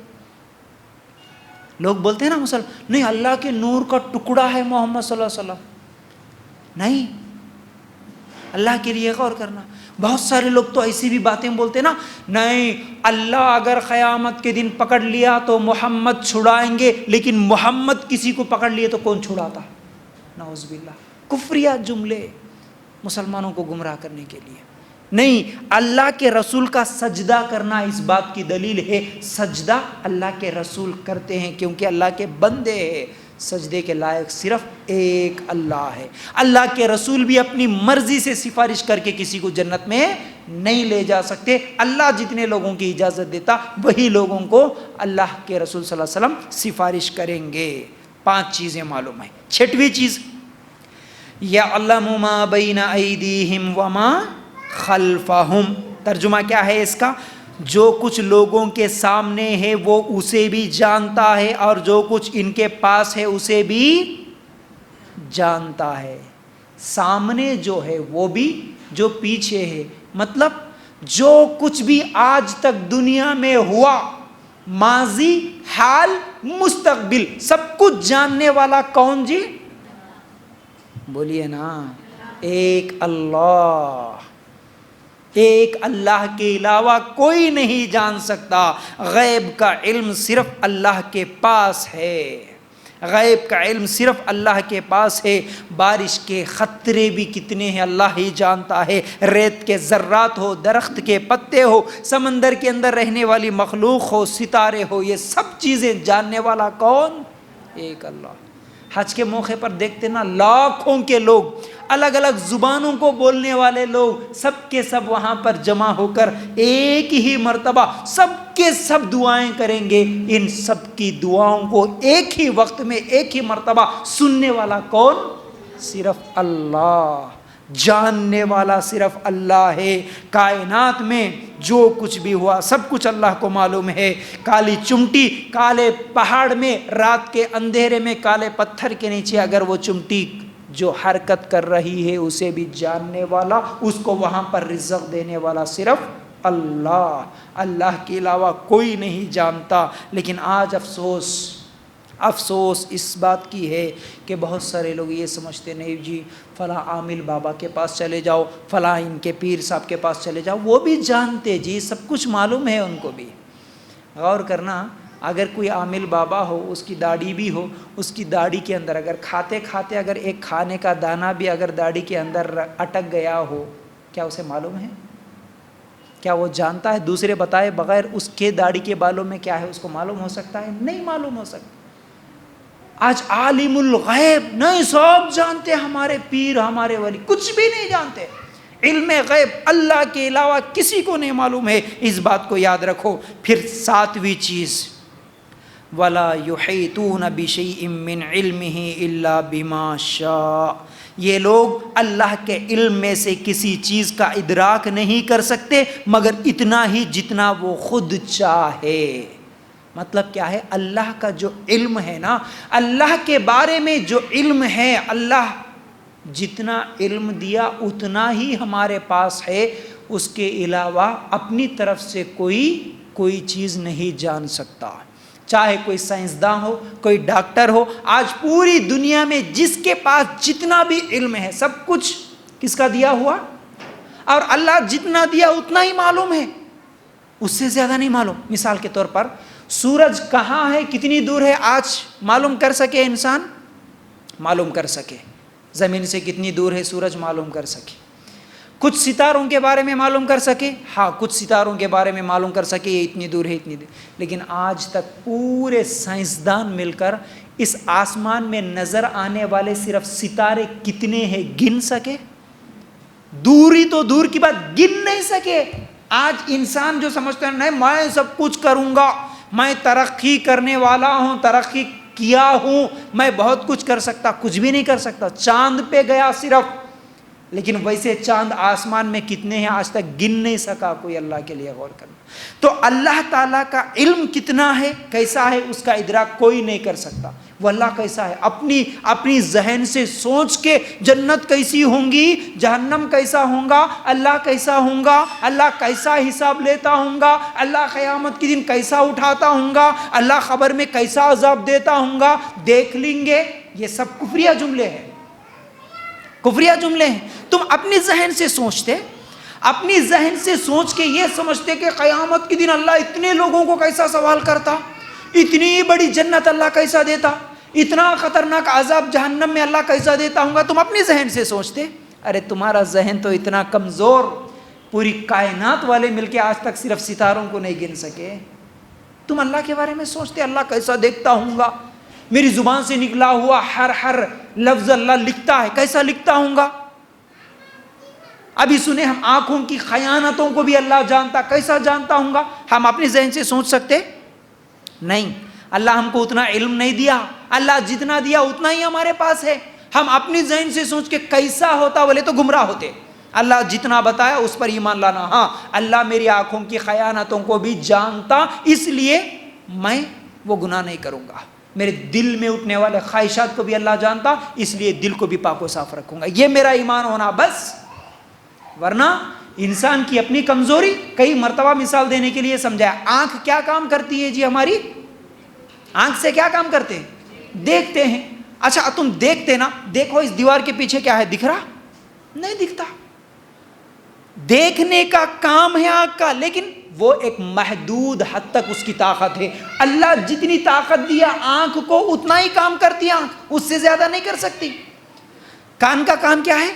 لوگ بولتے ہیں نا نہیں اللہ کے نور کا ٹکڑا ہے محمد صلی اللہ علیہ وسلم، نہیں، اللہ کے لیے غور کرنا۔ بہت سارے لوگ تو ایسی بھی باتیں بولتے نا، نہیں اللہ اگر قیامت کے دن پکڑ لیا تو محمد چھڑائیں گے، لیکن محمد کسی کو پکڑ لیے تو کون چھڑاتا؟ نعوذ باللہ، کفریہ جملے مسلمانوں کو گمراہ کرنے کے لیے۔ نہیں، اللہ کے رسول کا سجدہ کرنا اس بات کی دلیل ہے، سجدہ اللہ کے رسول کرتے ہیں کیونکہ اللہ کے بندے ہیں، سجدے کے لائق صرف ایک اللہ ہے۔ اللہ کے رسول بھی اپنی مرضی سے سفارش کر کے کسی کو جنت میں نہیں لے جا سکتے، اللہ جتنے لوگوں کی اجازت دیتا وہی لوگوں کو اللہ کے رسول صلی اللہ علیہ وسلم سفارش کریں گے۔ 5 چیزیں معلوم ہیں۔ 6ویں چیز، یعلم ما بین ایدیہم وما خلفہم، ترجمہ کیا ہے اس کا؟ جو کچھ لوگوں کے سامنے ہے وہ اسے بھی جانتا ہے، اور جو کچھ ان کے پاس ہے اسے بھی جانتا ہے۔ سامنے جو ہے وہ بھی، جو پیچھے ہے، مطلب جو کچھ بھی آج تک دنیا میں ہوا، ماضی، حال، مستقبل، سب کچھ جاننے والا کون جی؟ بولیے نا، ایک اللہ۔ ایک اللہ کے علاوہ کوئی نہیں جان سکتا۔ غیب کا علم صرف اللہ کے پاس ہے، غیب کا علم صرف اللہ کے پاس ہے۔ بارش کے خطرے بھی کتنے ہیں اللہ ہی جانتا ہے، ریت کے ذرات ہو، درخت کے پتے ہو، سمندر کے اندر رہنے والی مخلوق ہو، ستارے ہو، یہ سب چیزیں جاننے والا کون؟ ایک اللہ۔ حج کے موقع پر دیکھتے نا، لاکھوں کے لوگ، الگ الگ زبانوں کو بولنے والے لوگ، سب کے سب وہاں پر جمع ہو کر ایک ہی مرتبہ سب کے سب دعائیں کریں گے۔ ان سب کی دعاؤں کو ایک ہی وقت میں ایک ہی مرتبہ سننے والا کون؟ صرف اللہ۔ جاننے والا صرف اللہ ہے۔ کائنات میں جو کچھ بھی ہوا سب کچھ اللہ کو معلوم ہے۔ کالی چمٹی کالے پہاڑ میں، رات کے اندھیرے میں کالے پتھر کے نیچے اگر وہ چمٹی جو حرکت کر رہی ہے اسے بھی جاننے والا، اس کو وہاں پر رزق دینے والا صرف اللہ۔ اللہ کے علاوہ کوئی نہیں جانتا۔ لیکن آج افسوس اس بات کی ہے کہ بہت سارے لوگ یہ سمجھتے نہیں جی فلاں عامل بابا کے پاس چلے جاؤ، فلاں ان کے پیر صاحب کے پاس چلے جاؤ، وہ بھی جانتے جی، سب کچھ معلوم ہے ان کو بھی۔ غور کرنا، اگر کوئی عامل بابا ہو، اس کی داڑھی بھی ہو، اس کی داڑھی کے اندر اگر کھاتے کھاتے اگر ایک کھانے کا دانہ بھی اگر داڑھی کے اندر اٹک گیا ہو، کیا اسے معلوم ہے؟ کیا وہ جانتا ہے؟ دوسرے بتائے بغیر اس کے داڑھی کے بالوں میں کیا ہے اس کو معلوم ہو سکتا ہے؟ نہیں معلوم ہو سکتا۔ آج عالم الغیب نہیں، سب جانتے، ہمارے پیر ہمارے ولی کچھ بھی نہیں جانتے۔ علم غیب اللہ کے علاوہ کسی کو نہیں معلوم ہے، اس بات کو یاد رکھو۔ پھر 7ویں چیز، وَلَا يُحِيطُونَ بِشَيْءٍ مِّنْ عِلْمِهِ إِلَّا بِمَا شَاءَ، یہ لوگ اللہ کے علم میں سے کسی چیز کا ادراک نہیں کر سکتے مگر اتنا ہی جتنا وہ خود چاہے۔ مطلب کیا ہے؟ اللہ کا جو علم ہے نا، اللہ کے بارے میں جو علم ہے، اللہ جتنا علم دیا اتنا ہی ہمارے پاس ہے، اس کے علاوہ اپنی طرف سے کوئی چیز نہیں جان سکتا۔ چاہے کوئی سائنسداں ہو، کوئی ڈاکٹر ہو، آج پوری دنیا میں جس کے پاس جتنا بھی علم ہے سب کچھ کس کا دیا ہوا؟ اور اللہ جتنا دیا اتنا ہی معلوم ہے، اس سے زیادہ نہیں معلوم۔ مثال کے طور پر سورج کہاں ہے، کتنی دور ہے، آج معلوم کر سکے انسان؟ معلوم کر سکے۔ زمین سے کتنی دور ہے سورج معلوم کر سکے۔ کچھ ستاروں کے بارے میں معلوم کر سکے، ہاں کچھ ستاروں کے بارے میں معلوم کر سکے یہ اتنی دور ہے اتنی دور، لیکن آج تک پورے سائنسدان مل کر اس آسمان میں نظر آنے والے صرف ستارے کتنے ہیں گن سکے؟ دوری تو دور کی بات، گن نہیں سکے۔ آج انسان جو سمجھتا ہے نہیں میں سب کچھ کروں گا، میں ترقی کرنے والا ہوں، ترقی کیا ہوں، میں بہت کچھ کر سکتا، کچھ بھی نہیں کر سکتا۔ چاند پہ گیا صرف لیکن ویسے چاند آسمان میں کتنے ہیں آج تک گن نہیں سکا کوئی. اللہ کے لیے غور کرنا. تو اللہ تعالیٰ کا علم کتنا ہے، کیسا ہے، اس کا ادراک کوئی نہیں کر سکتا. وہ اللہ کیسا ہے، اپنی ذہن سے سوچ کے جنت کیسی ہوں گی، جہنم کیسا ہوں گا، اللہ کیسا ہوں گا، اللہ کیسا حساب لیتا ہوں گا، اللہ قیامت کے دن کیسا اٹھاتا ہوں گا، اللہ خبر میں کیسا عذاب دیتا ہوں گا، دیکھ لیں گے. یہ سب کفریہ جملے ہیں، کفریہ جملے ہیں. تم اپنی ذہن سے سوچتے، اپنی ذہن سے سوچ کے یہ سمجھتے کہ قیامت کے دن اللہ اتنے لوگوں کو کیسا سوال کرتا، اتنی بڑی جنت اللہ کیسا دیتا، اتنا خطرناک عذاب جہنم میں اللہ کیسا دیتا ہوں گا. تم اپنی ذہن سے سوچتے. ارے تمہارا ذہن تو اتنا کمزور، پوری کائنات والے مل کے آج تک صرف ستاروں کو نہیں گن سکے. تم اللہ کے بارے میں سوچتے اللہ کیسا دیکھتا ہوں گا، میری زبان سے نکلا ہوا ہر لفظ اللہ لکھتا ہے، کیسا لکھتا ہوں گا. ابھی سنیں ہم آنکھوں کی خیانتوں کو بھی اللہ جانتا، کیسا جانتا ہوں گا. ہم اپنے ذہن سے سوچ سکتے نہیں. اللہ ہم کو اتنا علم نہیں دیا، اللہ جتنا دیا اتنا ہی ہمارے پاس ہے. ہم اپنی ذہن سے سوچ کے کیسا ہوتا بولے تو گمراہ ہوتے. اللہ جتنا بتایا اس پر ایمان لانا. ہاں اللہ میری آنکھوں کی خیانتوں کو بھی جانتا، اس لیے میں وہ گناہ نہیں کروں گا. میرے دل میں اٹھنے والے خواہشات کو بھی اللہ جانتا، اس لیے دل کو بھی پاک و صاف رکھوں گا. یہ میرا ایمان ہونا بس. ورنہ انسان کی اپنی کمزوری کئی مرتبہ مثال دینے کے لیے سمجھایا. آنکھ کیا کام کرتی ہے جی ہماری؟ آنکھ سے کیا کام کرتے ہیں؟ دیکھتے ہیں. اچھا تم دیکھتے نا، دیکھو اس دیوار کے پیچھے کیا ہے، دکھ رہا؟ نہیں دکھتا. دیکھنے کا کام ہے آنکھ کا، لیکن وہ ایک محدود حد تک اس کی طاقت ہے. اللہ جتنی طاقت دیا آنکھ کو اتنا ہی کام کرتی ہے آنکھ، اس سے زیادہ نہیں کر سکتی. کان کا کام کیا ہے؟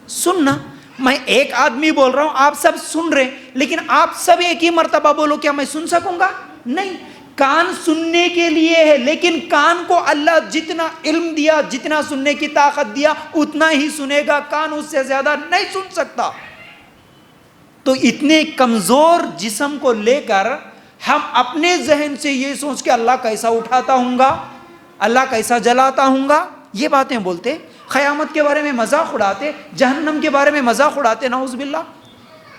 سننا. میں ایک آدمی بول رہا ہوں، آپ سب سن رہے ہیں، لیکن آپ سب ایک ہی مرتبہ بولو، کیا میں سن سکوں گا؟ نہیں. کان سننے کے لیے ہے، لیکن کان کو اللہ جتنا علم دیا، جتنا سننے کی طاقت دیا اتنا ہی سنے گا. کان اس سے زیادہ نہیں سن سکتا. تو اتنے کمزور جسم کو لے کر ہم اپنے ذہن سے یہ سوچ کے اللہ کیسا اٹھاتا ہوں گا، اللہ کیسا جلاتا ہوں گا، یہ باتیں بولتے. قیامت کے بارے میں مذاق اڑاتے، جہنم کے بارے میں مذاق اڑاتے. نعوذ باللہ.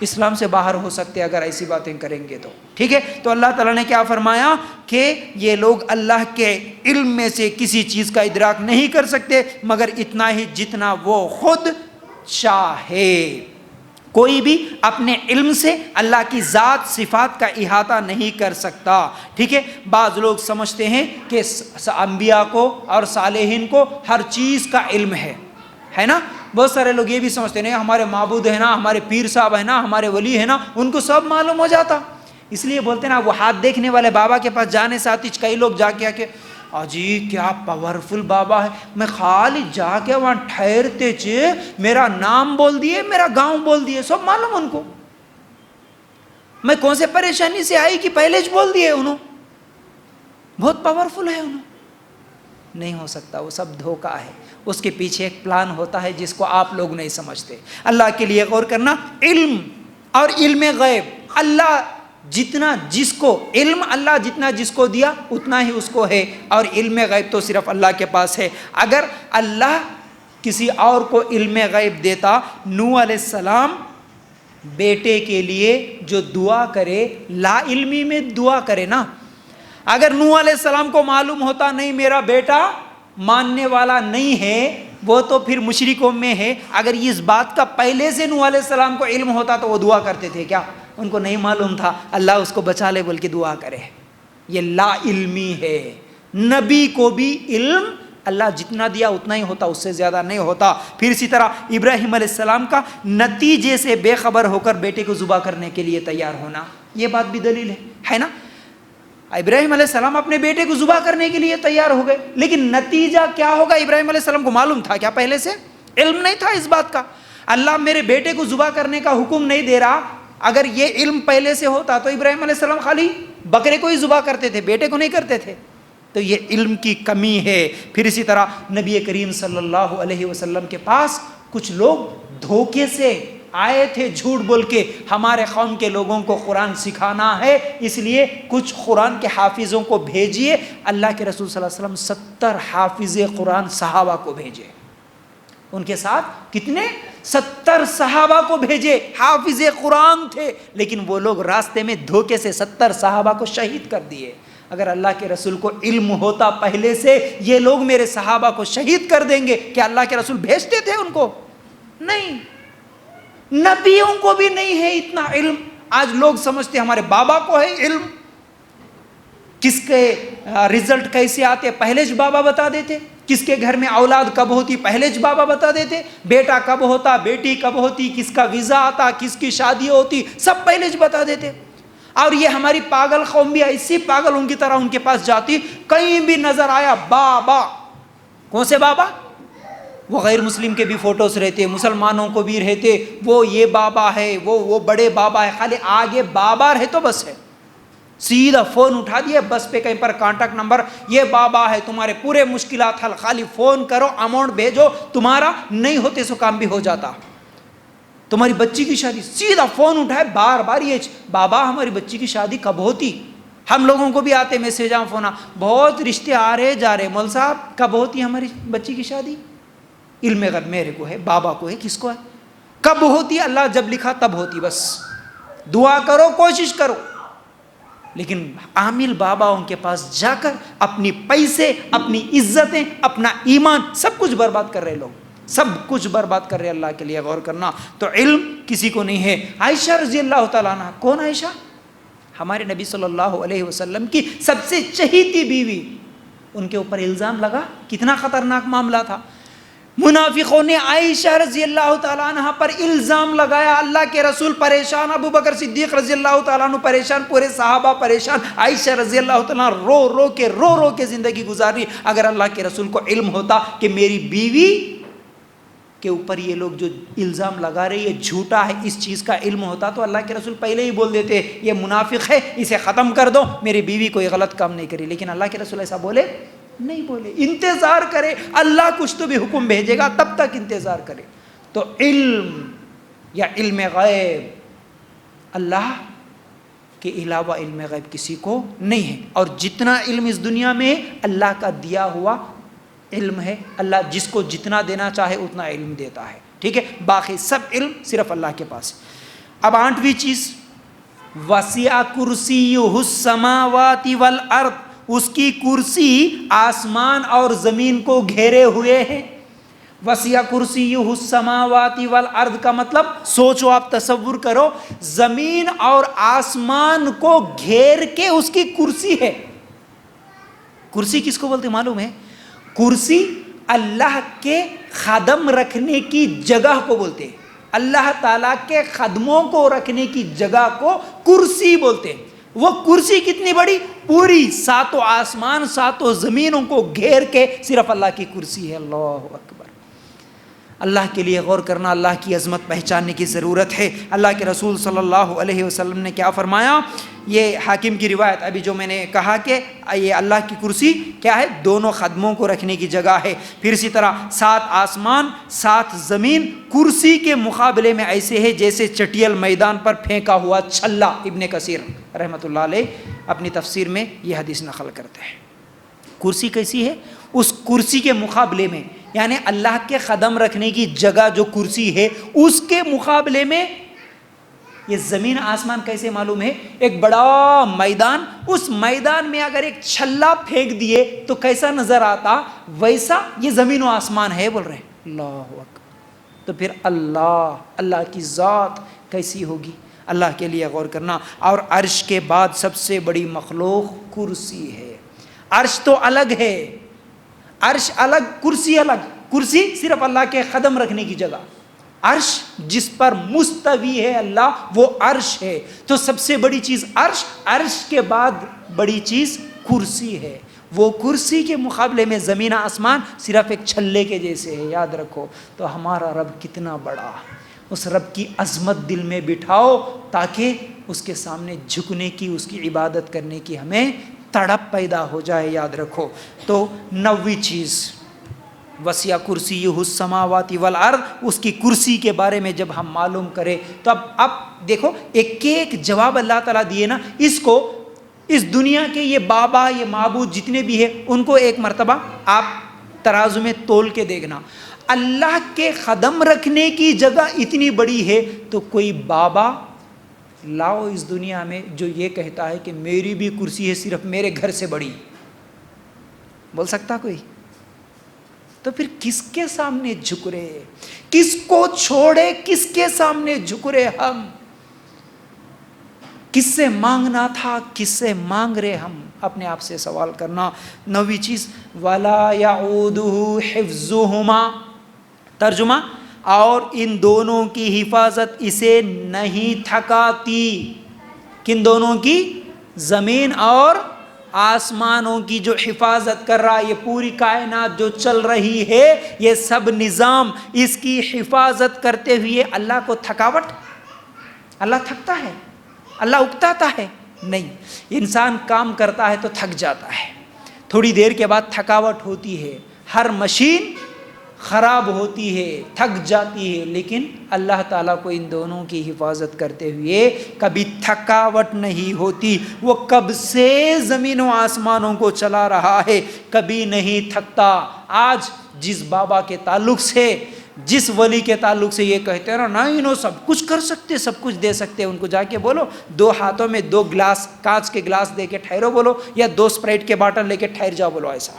اسلام سے باہر ہو سکتے اگر ایسی باتیں کریں گے تو. ٹھیک ہے. تو اللہ تعالیٰ نے کیا فرمایا کہ یہ لوگ اللہ کے علم میں سے کسی چیز کا ادراک نہیں کر سکتے مگر اتنا ہی جتنا وہ خود چاہے. کوئی بھی اپنے علم سے اللہ کی ذات صفات کا احاطہ نہیں کر سکتا. ٹھیک ہے. بعض لوگ سمجھتے ہیں کہ انبیاء کو اور صالحین کو ہر چیز کا علم ہے نا. بہت سارے لوگ یہ بھی سمجھتے ہیں ہمارے معبود ہیں نا، ہمارے پیر صاحب ہیں نا، ہمارے ولی ہیں نا، ان کو سب معلوم ہو جاتا. اس لیے بولتے ہیں نا وہ ہاتھ دیکھنے والے بابا کے پاس جانے سے آتی کئی لوگ جا کے آ کے اجی کیا پاورفل بابا ہے، میں خالی جا کے وہاں ٹھہرتے چے میرا نام بول دیے، میرا گاؤں بول دیے، سب معلوم ان کو. میں کون سے پریشانی سے آئی کہ پہلے بول دیے انہوں، بہت پاورفل ہے انہوں. نہیں ہو سکتا. وہ سب دھوکہ ہے. اس کے پیچھے ایک پلان ہوتا ہے جس کو آپ لوگ نہیں سمجھتے. اللہ کے لیے غور کرنا. علم اور علم غیب، اللہ جتنا جس کو علم اللہ جتنا جس کو دیا اتنا ہی اس کو ہے، اور علم غیب تو صرف اللہ کے پاس ہے. اگر اللہ کسی اور کو علم غیب دیتا، نوح علیہ السلام بیٹے کے لیے جو دعا کرے، لا علمی میں دعا کرے نا. اگر نوح علیہ السلام کو معلوم ہوتا نہیں میرا بیٹا ماننے والا نہیں ہے، وہ تو پھر مشرکوں میں ہے. اگر اس بات کا پہلے سے نوح علیہ السلام کو علم ہوتا تو وہ دعا کرتے تھے کیا؟ ان کو نہیں معلوم تھا اللہ اس کو بچا لے بول کے دعا کرے. یہ لا علمی ہے. نبی کو بھی علم اللہ جتنا دیا اتنا ہی ہوتا، اس سے زیادہ نہیں ہوتا. پھر اسی طرح ابراہیم علیہ السلام کا نتیجے سے بے خبر ہو کر بیٹے کو ذبح کرنے کے لیے تیار ہونا، یہ بات بھی دلیل ہے نا. ابراہیم علیہ السلام اپنے بیٹے کو ذبح کرنے کے لیے تیار ہو گئے، لیکن نتیجہ کیا ہوگا ابراہیم علیہ السلام کو معلوم تھا کیا؟ پہلے سے علم نہیں تھا اس بات کا. اللہ میرے بیٹے کو ذبح کرنے کا حکم نہیں دے رہا. اگر یہ علم پہلے سے ہوتا تو ابراہیم علیہ السلام خالی بکرے کو ہی ذبح کرتے تھے، بیٹے کو نہیں کرتے تھے. تو یہ علم کی کمی ہے. پھر اسی طرح نبی کریم صلی اللہ علیہ وسلم کے پاس کچھ لوگ دھوکے سے آئے تھے، جھوٹ بول کے ہمارے قوم کے لوگوں کو قرآن سکھانا ہے، اس لیے کچھ قرآن کے حافظوں کو بھیجیے. اللہ کے رسول صلی اللہ علیہ وسلم 70 حافظ قرآن صحابہ کو بھیجے. ان کے ساتھ کتنے 70 صحابہ کو بھیجے، حافظ قرآن تھے، لیکن وہ لوگ راستے میں دھوکے سے 70 صحابہ کو شہید کر دیے۔ اگر اللہ کے رسول کو علم ہوتا پہلے سے یہ لوگ میرے صحابہ کو شہید کر دیں گے، کیا اللہ کے رسول بھیجتے تھے ان کو؟ نہیں، نبیوں کو بھی نہیں ہے اتنا علم۔ آج لوگ سمجھتے ہمارے بابا کو ہے علم، کس کے رزلٹ کیسے آتے پہلے جو بابا بتا دیتے، کس کے گھر میں اولاد کب ہوتی پہلے جو بابا بتا دیتے، بیٹا کب ہوتا، بیٹی کب ہوتی، کس کا ویزا آتا، کس کی شادی ہوتی، سب پہلے جو بتا دیتے۔ اور یہ ہماری پاگل قوم بھی ایسی پاگل ان کی طرح ان کے پاس جاتی، کہیں بھی نظر آیا بابا، کون سے بابا؟ وہ غیر مسلم کے بھی فوٹوز رہتے، مسلمانوں کو بھی رہتے، وہ یہ بابا ہے، وہ بڑے بابا ہے، خالی آگے بابا رہے تو بس ہے، سیدھا فون اٹھا دیا، بس پہ کہیں پر کانٹیکٹ نمبر، یہ بابا ہے، تمہارے پورے مشکلات حل، خالی فون کرو، اماؤنٹ بھیجو، تمہارا نہیں ہوتے سو کام بھی ہو جاتا۔ تمہاری بچی کی شادی، سیدھا فون اٹھائے، بار بار یہ بابا ہماری بچی کی شادی کب ہوتی؟ ہم لوگوں کو بھی آتے میسیج، فون، بہت رشتے آ رہے جا رہے، مول صاحب کب ہوتی ہماری بچی کی شادی؟ علم غیب میرے کو ہے، بابا کو ہے، کس کو ہے؟ کب ہوتی؟ اللہ جب لکھا تب ہوتی، بس دعا کرو، کوشش کرو۔ لیکن عامل بابا ان کے پاس جا کر اپنی پیسے، اپنی عزتیں، اپنا ایمان سب کچھ برباد کر رہے لوگ، سب کچھ برباد کر رہے۔ اللہ کے لیے غور کرنا۔ تو علم کسی کو نہیں ہے۔ عائشہ رضی اللہ تعالیٰ عنہ، کون عائشہ؟ ہمارے نبی صلی اللہ علیہ وسلم کی سب سے چہیتی بیوی، ان کے اوپر الزام لگا، کتنا خطرناک معاملہ تھا۔ منافقوں نے عائشہ رضی اللہ تعالیٰ عنہ پر الزام لگایا، اللہ کے رسول پریشان، ابو بکر صدیق رضی اللہ تعالیٰ عنہ پریشان، پورے صحابہ پریشان، عائشہ رضی اللہ تعالیٰ عنہ رو رو کے زندگی گزاری۔ اگر اللہ کے رسول کو علم ہوتا کہ میری بیوی کے اوپر یہ لوگ جو الزام لگا رہے یہ جھوٹا ہے، اس چیز کا علم ہوتا تو اللہ کے رسول پہلے ہی بول دیتے یہ منافق ہے، اسے ختم کر دو، میری بیوی کوئی غلط کام نہیں کری۔ لیکن اللہ کے رسول ایسا بولے نہیں، بولے انتظار کرے، اللہ کچھ تو بھی حکم بھیجے گا، تب تک انتظار کرے۔ تو علم یا علم غیب اللہ کے علاوہ علم غیب کسی کو نہیں ہے، اور جتنا علم اس دنیا میں اللہ کا دیا ہوا علم ہے، اللہ جس کو جتنا دینا چاہے اتنا علم دیتا ہے، ٹھیک ہے، باقی سب علم صرف اللہ کے پاس ہے۔ اب 8ویں چیز، وسع کرسیہ السماوات والارض، اس کی کرسی آسمان اور زمین کو گھیرے ہوئے ہے۔ وسع کرسیہ السماوات والارض کا مطلب سوچو، آپ تصور کرو، زمین اور آسمان کو گھیر کے اس کی کرسی ہے۔ کرسی کس کو بولتے معلوم ہے؟ کرسی اللہ کے خادم رکھنے کی جگہ کو بولتے ہیں، اللہ تعالیٰ کے خادموں کو رکھنے کی جگہ کو کرسی بولتے ہیں۔ وہ کرسی کتنی بڑی؟ پوری 7 آسمان 7 زمینوں کو گھیر کے صرف اللہ کی کرسی ہے۔ اللہ اکبر۔ اللہ کے لیے غور کرنا، اللہ کی عظمت پہچاننے کی ضرورت ہے۔ اللہ کے رسول صلی اللہ علیہ وسلم نے کیا فرمایا؟ یہ حاکم کی روایت، ابھی جو میں نے کہا کہ یہ اللہ کی کرسی کیا ہے؟ دونوں خادموں کو رکھنے کی جگہ ہے۔ پھر اسی طرح 7 آسمان 7 زمین کرسی کے مقابلے میں ایسے ہے جیسے چٹیل میدان پر پھینکا ہوا چھلا۔ ابن کثیر رحمۃ اللہ علیہ اپنی تفسیر میں یہ حدیث نقل کرتے ہیں۔ کرسی کیسی ہے؟ اس کرسی کے مقابلے میں، یعنی اللہ کے قدم رکھنے کی جگہ جو کرسی ہے اس کے مقابلے میں یہ زمین آسمان کیسے معلوم ہے؟ ایک بڑا میدان، اس میدان میں اگر ایک چھلا پھینک دیے تو کیسا نظر آتا، ویسا یہ زمین و آسمان ہے، بول رہے ہیں۔ اللہ اکبر۔ تو پھر اللہ کی ذات کیسی ہوگی؟ اللہ کے لیے غور کرنا۔ اور عرش کے بعد سب سے بڑی مخلوق کرسی ہے۔ عرش تو الگ ہے، عرش الگ، کرسی الگ۔ کرسی صرف اللہ کے قدم رکھنے کی جگہ، عرش جس پر مستوی ہے اللہ وہ عرش ہے۔ تو سب سے بڑی چیز عرش، عرش کے بعد بڑی چیز کرسی ہے۔ وہ کرسی کے مقابلے میں زمین آسمان صرف ایک چھلے کے جیسے ہے، یاد رکھو۔ تو ہمارا رب کتنا بڑا، اس رب کی عظمت دل میں بٹھاؤ تاکہ اس کے سامنے جھکنے کی، اس کی عبادت کرنے کی ہمیں تڑپ پیدا ہو جائے، یاد رکھو۔ تو 9ویں چیز، وسع کرسیہ السماوات والارض، اس کی کرسی کے بارے میں جب ہم معلوم کریں تو اب دیکھو ایک ایک جواب اللہ تعالیٰ دیے نا، اس کو اس دنیا کے یہ بابا یہ معبود جتنے بھی ہیں ان کو ایک مرتبہ آپ ترازو میں تول کے دیکھنا۔ اللہ کے قدم رکھنے کی جگہ اتنی بڑی ہے تو کوئی بابا لاؤ اس دنیا میں جو یہ کہتا ہے کہ میری بھی کرسی ہے صرف میرے گھر سے بڑی، بول سکتا کوئی؟ تو پھر کس کے سامنے جھک رہے، کس کو چھوڑے، کس کے سامنے جھک رہے ہم؟ کس سے مانگنا تھا، کس سے مانگ رہے ہم؟ اپنے آپ سے سوال کرنا۔ 9ویں چیز وَلَا يَعُودُهُ حِفْظُهُمَا، ترجمہ، اور ان دونوں کی حفاظت اسے نہیں تھکاتی۔ کن دونوں کی؟ زمین اور آسمانوں کی جو حفاظت کر رہا، یہ پوری کائنات جو چل رہی ہے، یہ سب نظام اس کی حفاظت کرتے ہوئے اللہ کو تھکاوٹ؟ اللہ تھکتا ہے؟ اللہ اکتاتا ہے؟ نہیں۔ انسان کام کرتا ہے تو تھک جاتا ہے، تھوڑی دیر کے بعد تھکاوٹ ہوتی ہے، ہر مشین خراب ہوتی ہے، تھک جاتی ہے، لیکن اللہ تعالیٰ کو ان دونوں کی حفاظت کرتے ہوئے کبھی تھکاوٹ نہیں ہوتی۔ وہ کب سے زمین و آسمانوں کو چلا رہا ہے، کبھی نہیں تھکتا۔ آج جس بابا کے تعلق سے، جس ولی کے تعلق سے یہ کہتے ہیں نا انہوں سب کچھ کر سکتے، سب کچھ دے سکتے، ان کو جا کے بولو 2 ہاتھوں میں 2 گلاس، کانچ کے گلاس دے کے ٹھہرو بولو، یا 2 اسپرائٹ کے باٹل لے کے ٹھہر جاؤ بولو ایسا،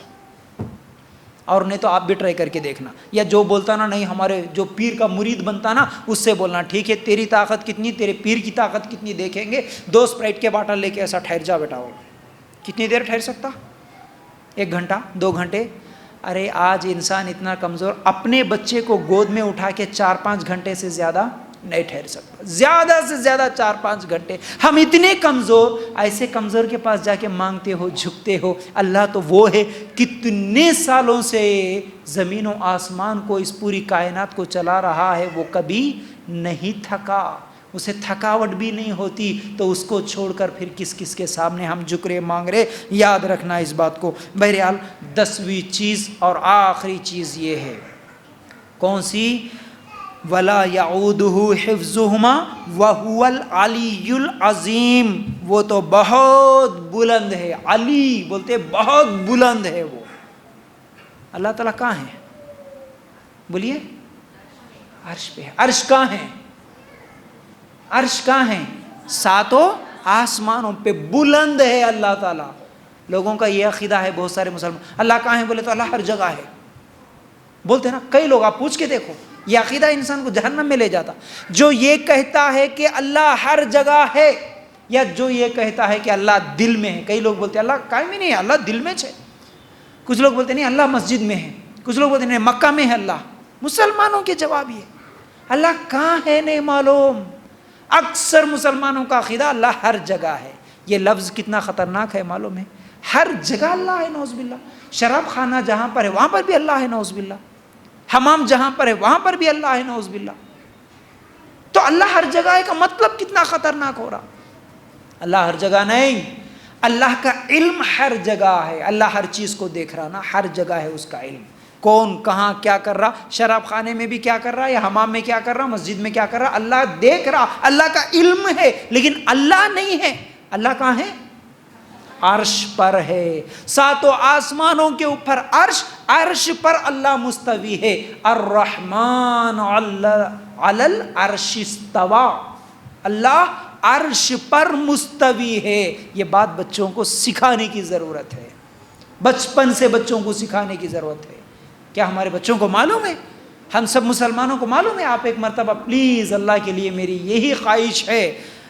اور نہیں تو آپ بھی ٹرائی کر کے دیکھنا۔ یا جو بولتا نا نہیں، ہمارے جو پیر کا مرید بنتا نا اس سے بولنا ٹھیک ہے تیری طاقت کتنی، تیرے پیر کی طاقت کتنی دیکھیں گے، 2 اسپرائٹ کے باٹل لے کے ایسا ٹھہر جا بیٹا۔ وہ کتنی دیر ٹھہر سکتا؟ 1 گھنٹہ، 2 گھنٹے؟ ارے آج انسان اتنا کمزور، اپنے بچے کو گود میں اٹھا کے 4-5 گھنٹے سے زیادہ نہیں ٹھہر سکتا، زیادہ سے زیادہ 4-5 گھنٹے۔ ہم اتنے کمزور، ایسے کمزور کے پاس جا کے مانگتے ہو، جھکتے ہو۔ اللہ تو وہ ہے کتنے سالوں سے زمین و آسمان کو، اس پوری کائنات کو چلا رہا ہے، وہ کبھی نہیں تھکا، اسے تھکاوٹ بھی نہیں ہوتی، تو اس کو چھوڑ کر پھر کس کس کے سامنے ہم جھک رہے، مانگ رہے؟ یاد رکھنا اس بات کو۔ بہرحال 10ویں چیز اور آخری چیز یہ ہے، کون سی؟ وَلَا يَعُودُهُ حِفْظُهُمَا وَهُوَ الْعَلِيُّ الْعَظِيمُ، وہ تو بہت بلند ہے، علی بولتے بہت بلند ہے وہ۔ اللہ تعالیٰ کہاں ہے؟ بولیے؟ عرش پہ ہے۔ عرش کہاں ہے؟ عرش کہاں ہے؟ 7 آسمانوں پہ بلند ہے اللہ تعالیٰ۔ لوگوں کا یہ عقیدہ ہے، بہت سارے مسلمان، اللہ کہاں ہے بولے تو اللہ ہر جگہ ہے بولتے نا۔ کئی لوگ، آپ پوچھ کے دیکھو، یہ عقیدہ انسان کو جہنم میں لے جاتا۔ جو یہ کہتا ہے کہ اللہ ہر جگہ ہے، یا جو یہ کہتا ہے کہ اللہ دل میں ہے۔ کئی لوگ بولتے ہیں اللہ کہیں بھی نہیں ہے، اللہ دل میں ہے۔ کچھ لوگ بولتے نہیں اللہ مسجد میں ہے، کچھ لوگ بولتے نہیں مکہ میں ہے اللہ۔ مسلمانوں کے جواب یہ، اللہ کہاں ہے نہیں معلوم۔ اکثر مسلمانوں کا عقیدہ اللہ ہر جگہ ہے۔ یہ لفظ کتنا خطرناک ہے معلوم ہے؟ ہر جگہ اللہ ہے، نعوذ باللہ۔ شراب خانہ جہاں پر ہے وہاں پر بھی اللہ ہے، نعوذ باللہ۔ حمام جہاں پر ہے وہاں پر بھی اللہ ہے، نعوذ باللہ۔ تو اللہ ہر جگہ ہے کا مطلب کتنا خطرناک ہو رہا۔ اللہ ہر جگہ نہیں، اللہ کا علم ہر جگہ ہے۔ اللہ ہر چیز کو دیکھ رہا نا، ہر جگہ ہے اس کا علم، کون کہاں کیا کر رہا، شراب خانے میں بھی کیا کر رہا، یا حمام میں کیا کر رہا، مسجد میں کیا کر رہا، اللہ دیکھ رہا۔ اللہ کا علم ہے، لیکن اللہ نہیں ہے۔ اللہ کہاں ہے؟ عرش پر ہے، 7 آسمانوں کے اوپر عرش، عرش پر اللہ مستوی ہے۔ الرحمن علی العرش استوى، اللہ عرش پر مستوی ہے۔ یہ بات بچوں کو سکھانے کی ضرورت ہے، بچپن سے بچوں کو سکھانے کی ضرورت ہے۔ کیا ہمارے بچوں کو معلوم ہے؟ ہم سب مسلمانوں کو معلوم ہے؟ آپ ایک مرتبہ پلیز اللہ کے لیے میری یہی خواہش ہے،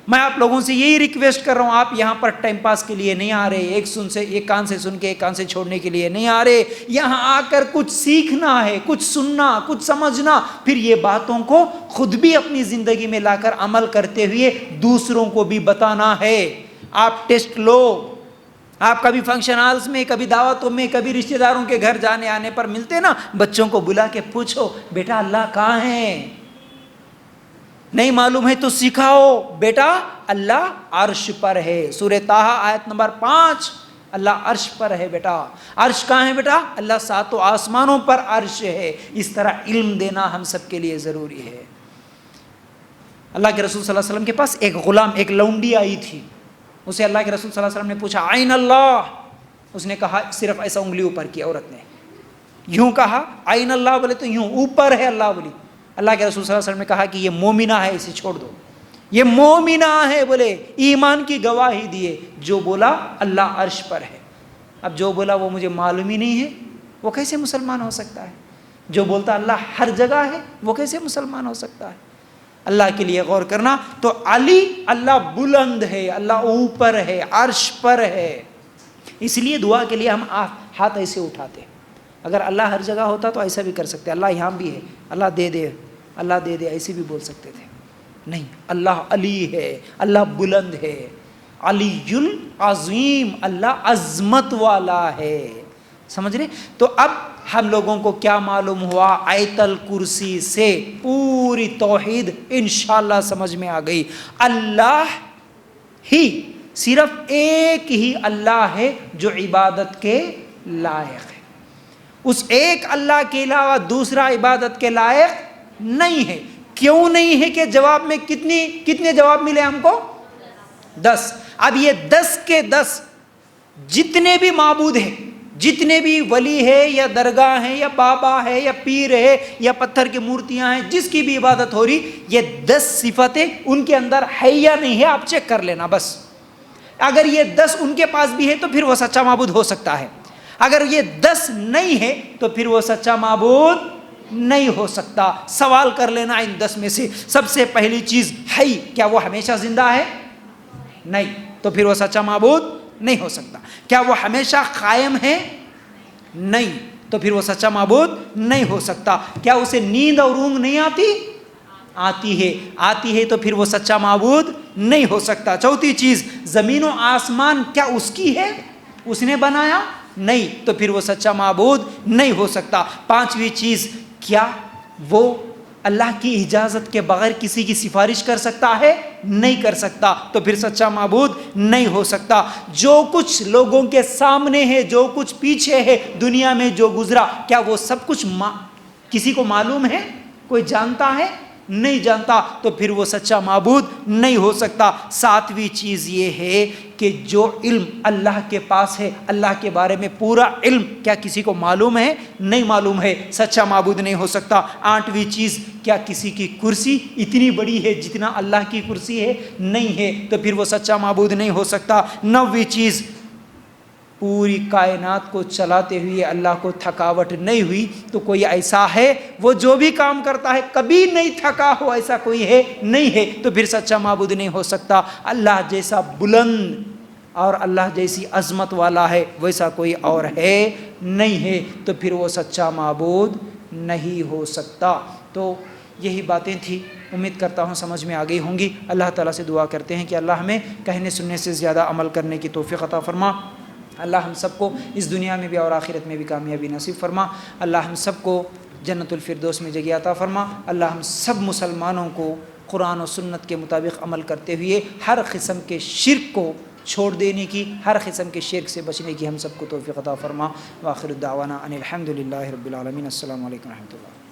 میں آپ لوگوں سے یہی ریکویسٹ کر رہا ہوں، آپ یہاں پر ٹائم پاس کے لیے نہیں آ رہے، ایک کان سے سن کے ایک کان سے چھوڑنے کے لیے نہیں آ رہے، یہاں آ کر کچھ سیکھنا ہے، کچھ سننا، کچھ سمجھنا، پھر یہ باتوں کو خود بھی اپنی زندگی میں لا کر عمل کرتے ہوئے دوسروں کو بھی بتانا ہے۔ آپ ٹیسٹ لو، آپ کبھی فنکشن ہالز میں، کبھی دعوتوں میں، کبھی رشتہ داروں کے گھر جانے آنے پر ملتے نا، بچوں کو بلا کے پوچھو بیٹا اللہ کہاں ہے؟ نہیں معلوم ہے تو سکھاؤ، بیٹا اللہ عرش پر ہے۔ سورہ طٰہٰ آیت نمبر 5، اللہ عرش پر ہے بیٹا۔ عرش کہاں ہے بیٹا؟ اللہ 7 آسمانوں پر عرش ہے۔ اس طرح علم دینا ہم سب کے لیے ضروری ہے۔ اللہ کے رسول صلی اللہ علیہ وسلم کے پاس ایک غلام، ایک لونڈی آئی تھی، اسے اللہ کے رسول صلی اللہ علیہ وسلم نے پوچھا آئین اللہ؟ اس نے کہا، صرف ایسا انگلی اوپر کی عورت نے، یوں کہا عین اللہ بولے تو یوں اوپر ہے اللہ بولی. اللہ کے رسول صلی اللہ علیہ وسلم نے کہا کہ یہ مومنہ ہے, اسے چھوڑ دو, یہ مومنہ ہے, بولے ایمان کی گواہی دیے. جو بولا اللہ عرش پر ہے. اب جو بولا وہ مجھے معلوم ہی نہیں ہے, وہ کیسے مسلمان ہو سکتا ہے؟ جو بولتا اللہ ہر جگہ ہے, وہ کیسے مسلمان ہو سکتا ہے؟ اللہ کے لیے غور کرنا. تو علی, اللہ بلند ہے, اللہ اوپر ہے, عرش پر ہے. اس لیے دعا کے لیے ہم ہاتھ ایسے اٹھاتے ہیں. اگر اللہ ہر جگہ ہوتا تو ایسا بھی کر سکتے, اللہ یہاں بھی ہے, اللہ دے دے, اللہ دے دے, ایسے بھی بول سکتے تھے. نہیں, اللہ علی ہے, اللہ بلند ہے, علی العظیم, اللہ عظمت والا ہے. سمجھ رہے؟ تو اب ہم لوگوں کو کیا معلوم ہوا؟ آیت الکرسی سے پوری توحید انشاءاللہ سمجھ میں آ گئی. اللہ ہی, صرف ایک ہی اللہ ہے جو عبادت کے لائق ہے. اس ایک اللہ کے علاوہ دوسرا عبادت کے لائق نہیں ہے. کیوں نہیں ہے کہ جواب میں کتنے جواب ملے ہم کو؟ 10. اب یہ 10 کے 10 جتنے بھی معبود ہیں, جتنے بھی ولی ہے یا درگاہ ہیں یا بابا ہے یا پیر ہے یا پتھر کی مورتیاں ہیں, جس کی بھی عبادت ہو رہی, یہ 10 صفتیں ان کے اندر ہے یا نہیں ہے, آپ چیک کر لینا بس. اگر یہ 10 ان کے پاس بھی ہے تو پھر وہ سچا معبود ہو سکتا ہے. اگر یہ 10 نہیں ہے تو پھر وہ سچا معبود نہیں ہو سکتا. سوال کر لینا ان 10 میں سے. سب سے پہلی چیز ہے, کیا وہ ہمیشہ زندہ ہے؟ نہیں, تو پھر وہ سچا معبود نہیں ہو سکتا. کیا وہ ہمیشہ قائم ہے؟ نہیں, تو پھر وہ سچا معبود نہیں ہو سکتا. کیا اسے نیند اور اونگ نہیں آتی؟ آتی ہے, تو پھر وہ سچا معبود نہیں ہو سکتا. چوتھی چیز, زمین و آسمان کیا اس کی ہے؟ اس نے بنایا؟ نہیں, تو پھر وہ سچا معبود نہیں ہو سکتا. پانچویں چیز, کیا وہ اللہ کی اجازت کے بغیر کسی کی سفارش کر سکتا ہے؟ نہیں کر سکتا, تو پھر سچا معبود نہیں ہو سکتا. جو کچھ لوگوں کے سامنے ہے, جو کچھ پیچھے ہے, دنیا میں جو گزرا, کیا وہ سب کچھ کسی کو معلوم ہے؟ کوئی جانتا ہے؟ نہیں جانتا, تو پھر وہ سچا معبود نہیں ہو سکتا. ساتویں چیز یہ ہے کہ جو علم اللہ کے پاس ہے, اللہ کے بارے میں پورا علم, کیا کسی کو معلوم ہے؟ نہیں معلوم ہے, سچا معبود نہیں ہو سکتا. آٹھویں چیز, کیا کسی کی کرسی اتنی بڑی ہے جتنا اللہ کی کرسی ہے؟ نہیں ہے, تو پھر وہ سچا معبود نہیں ہو سکتا. نویں چیز, پوری کائنات کو چلاتے ہوئے اللہ کو تھکاوٹ نہیں ہوئی, تو کوئی ایسا ہے وہ جو بھی کام کرتا ہے کبھی نہیں تھکا ہو, ایسا کوئی ہے؟ نہیں ہے, تو پھر سچا معبود نہیں ہو سکتا. اللہ جیسا بلند اور اللہ جیسی عظمت والا ہے ویسا کوئی اور ہے نہیں ہے, تو پھر وہ سچا معبود نہیں ہو سکتا. تو یہی باتیں تھیں, امید کرتا ہوں سمجھ میں آ گئی ہوں گی. اللہ تعالیٰ سے دعا کرتے ہیں کہ اللہ ہمیں کہنے سننے سے زیادہ عمل کرنے کی توفیق عطا فرما. اللہ ہم سب کو اس دنیا میں بھی اور آخرت میں بھی کامیابی نصیب فرما. اللہ ہم سب کو جنت الفردوس میں جگہ عطا فرما. اللہ ہم سب مسلمانوں کو قرآن و سنت کے مطابق عمل کرتے ہوئے ہر قسم کے شرک کو چھوڑ دینے کی, ہر قسم کے شرک سے بچنے کی ہم سب کو توفیق عطا فرما. وآخر الدعوانا ان الحمد للہ رب العالمین. السلام علیکم و رحمۃ اللہ.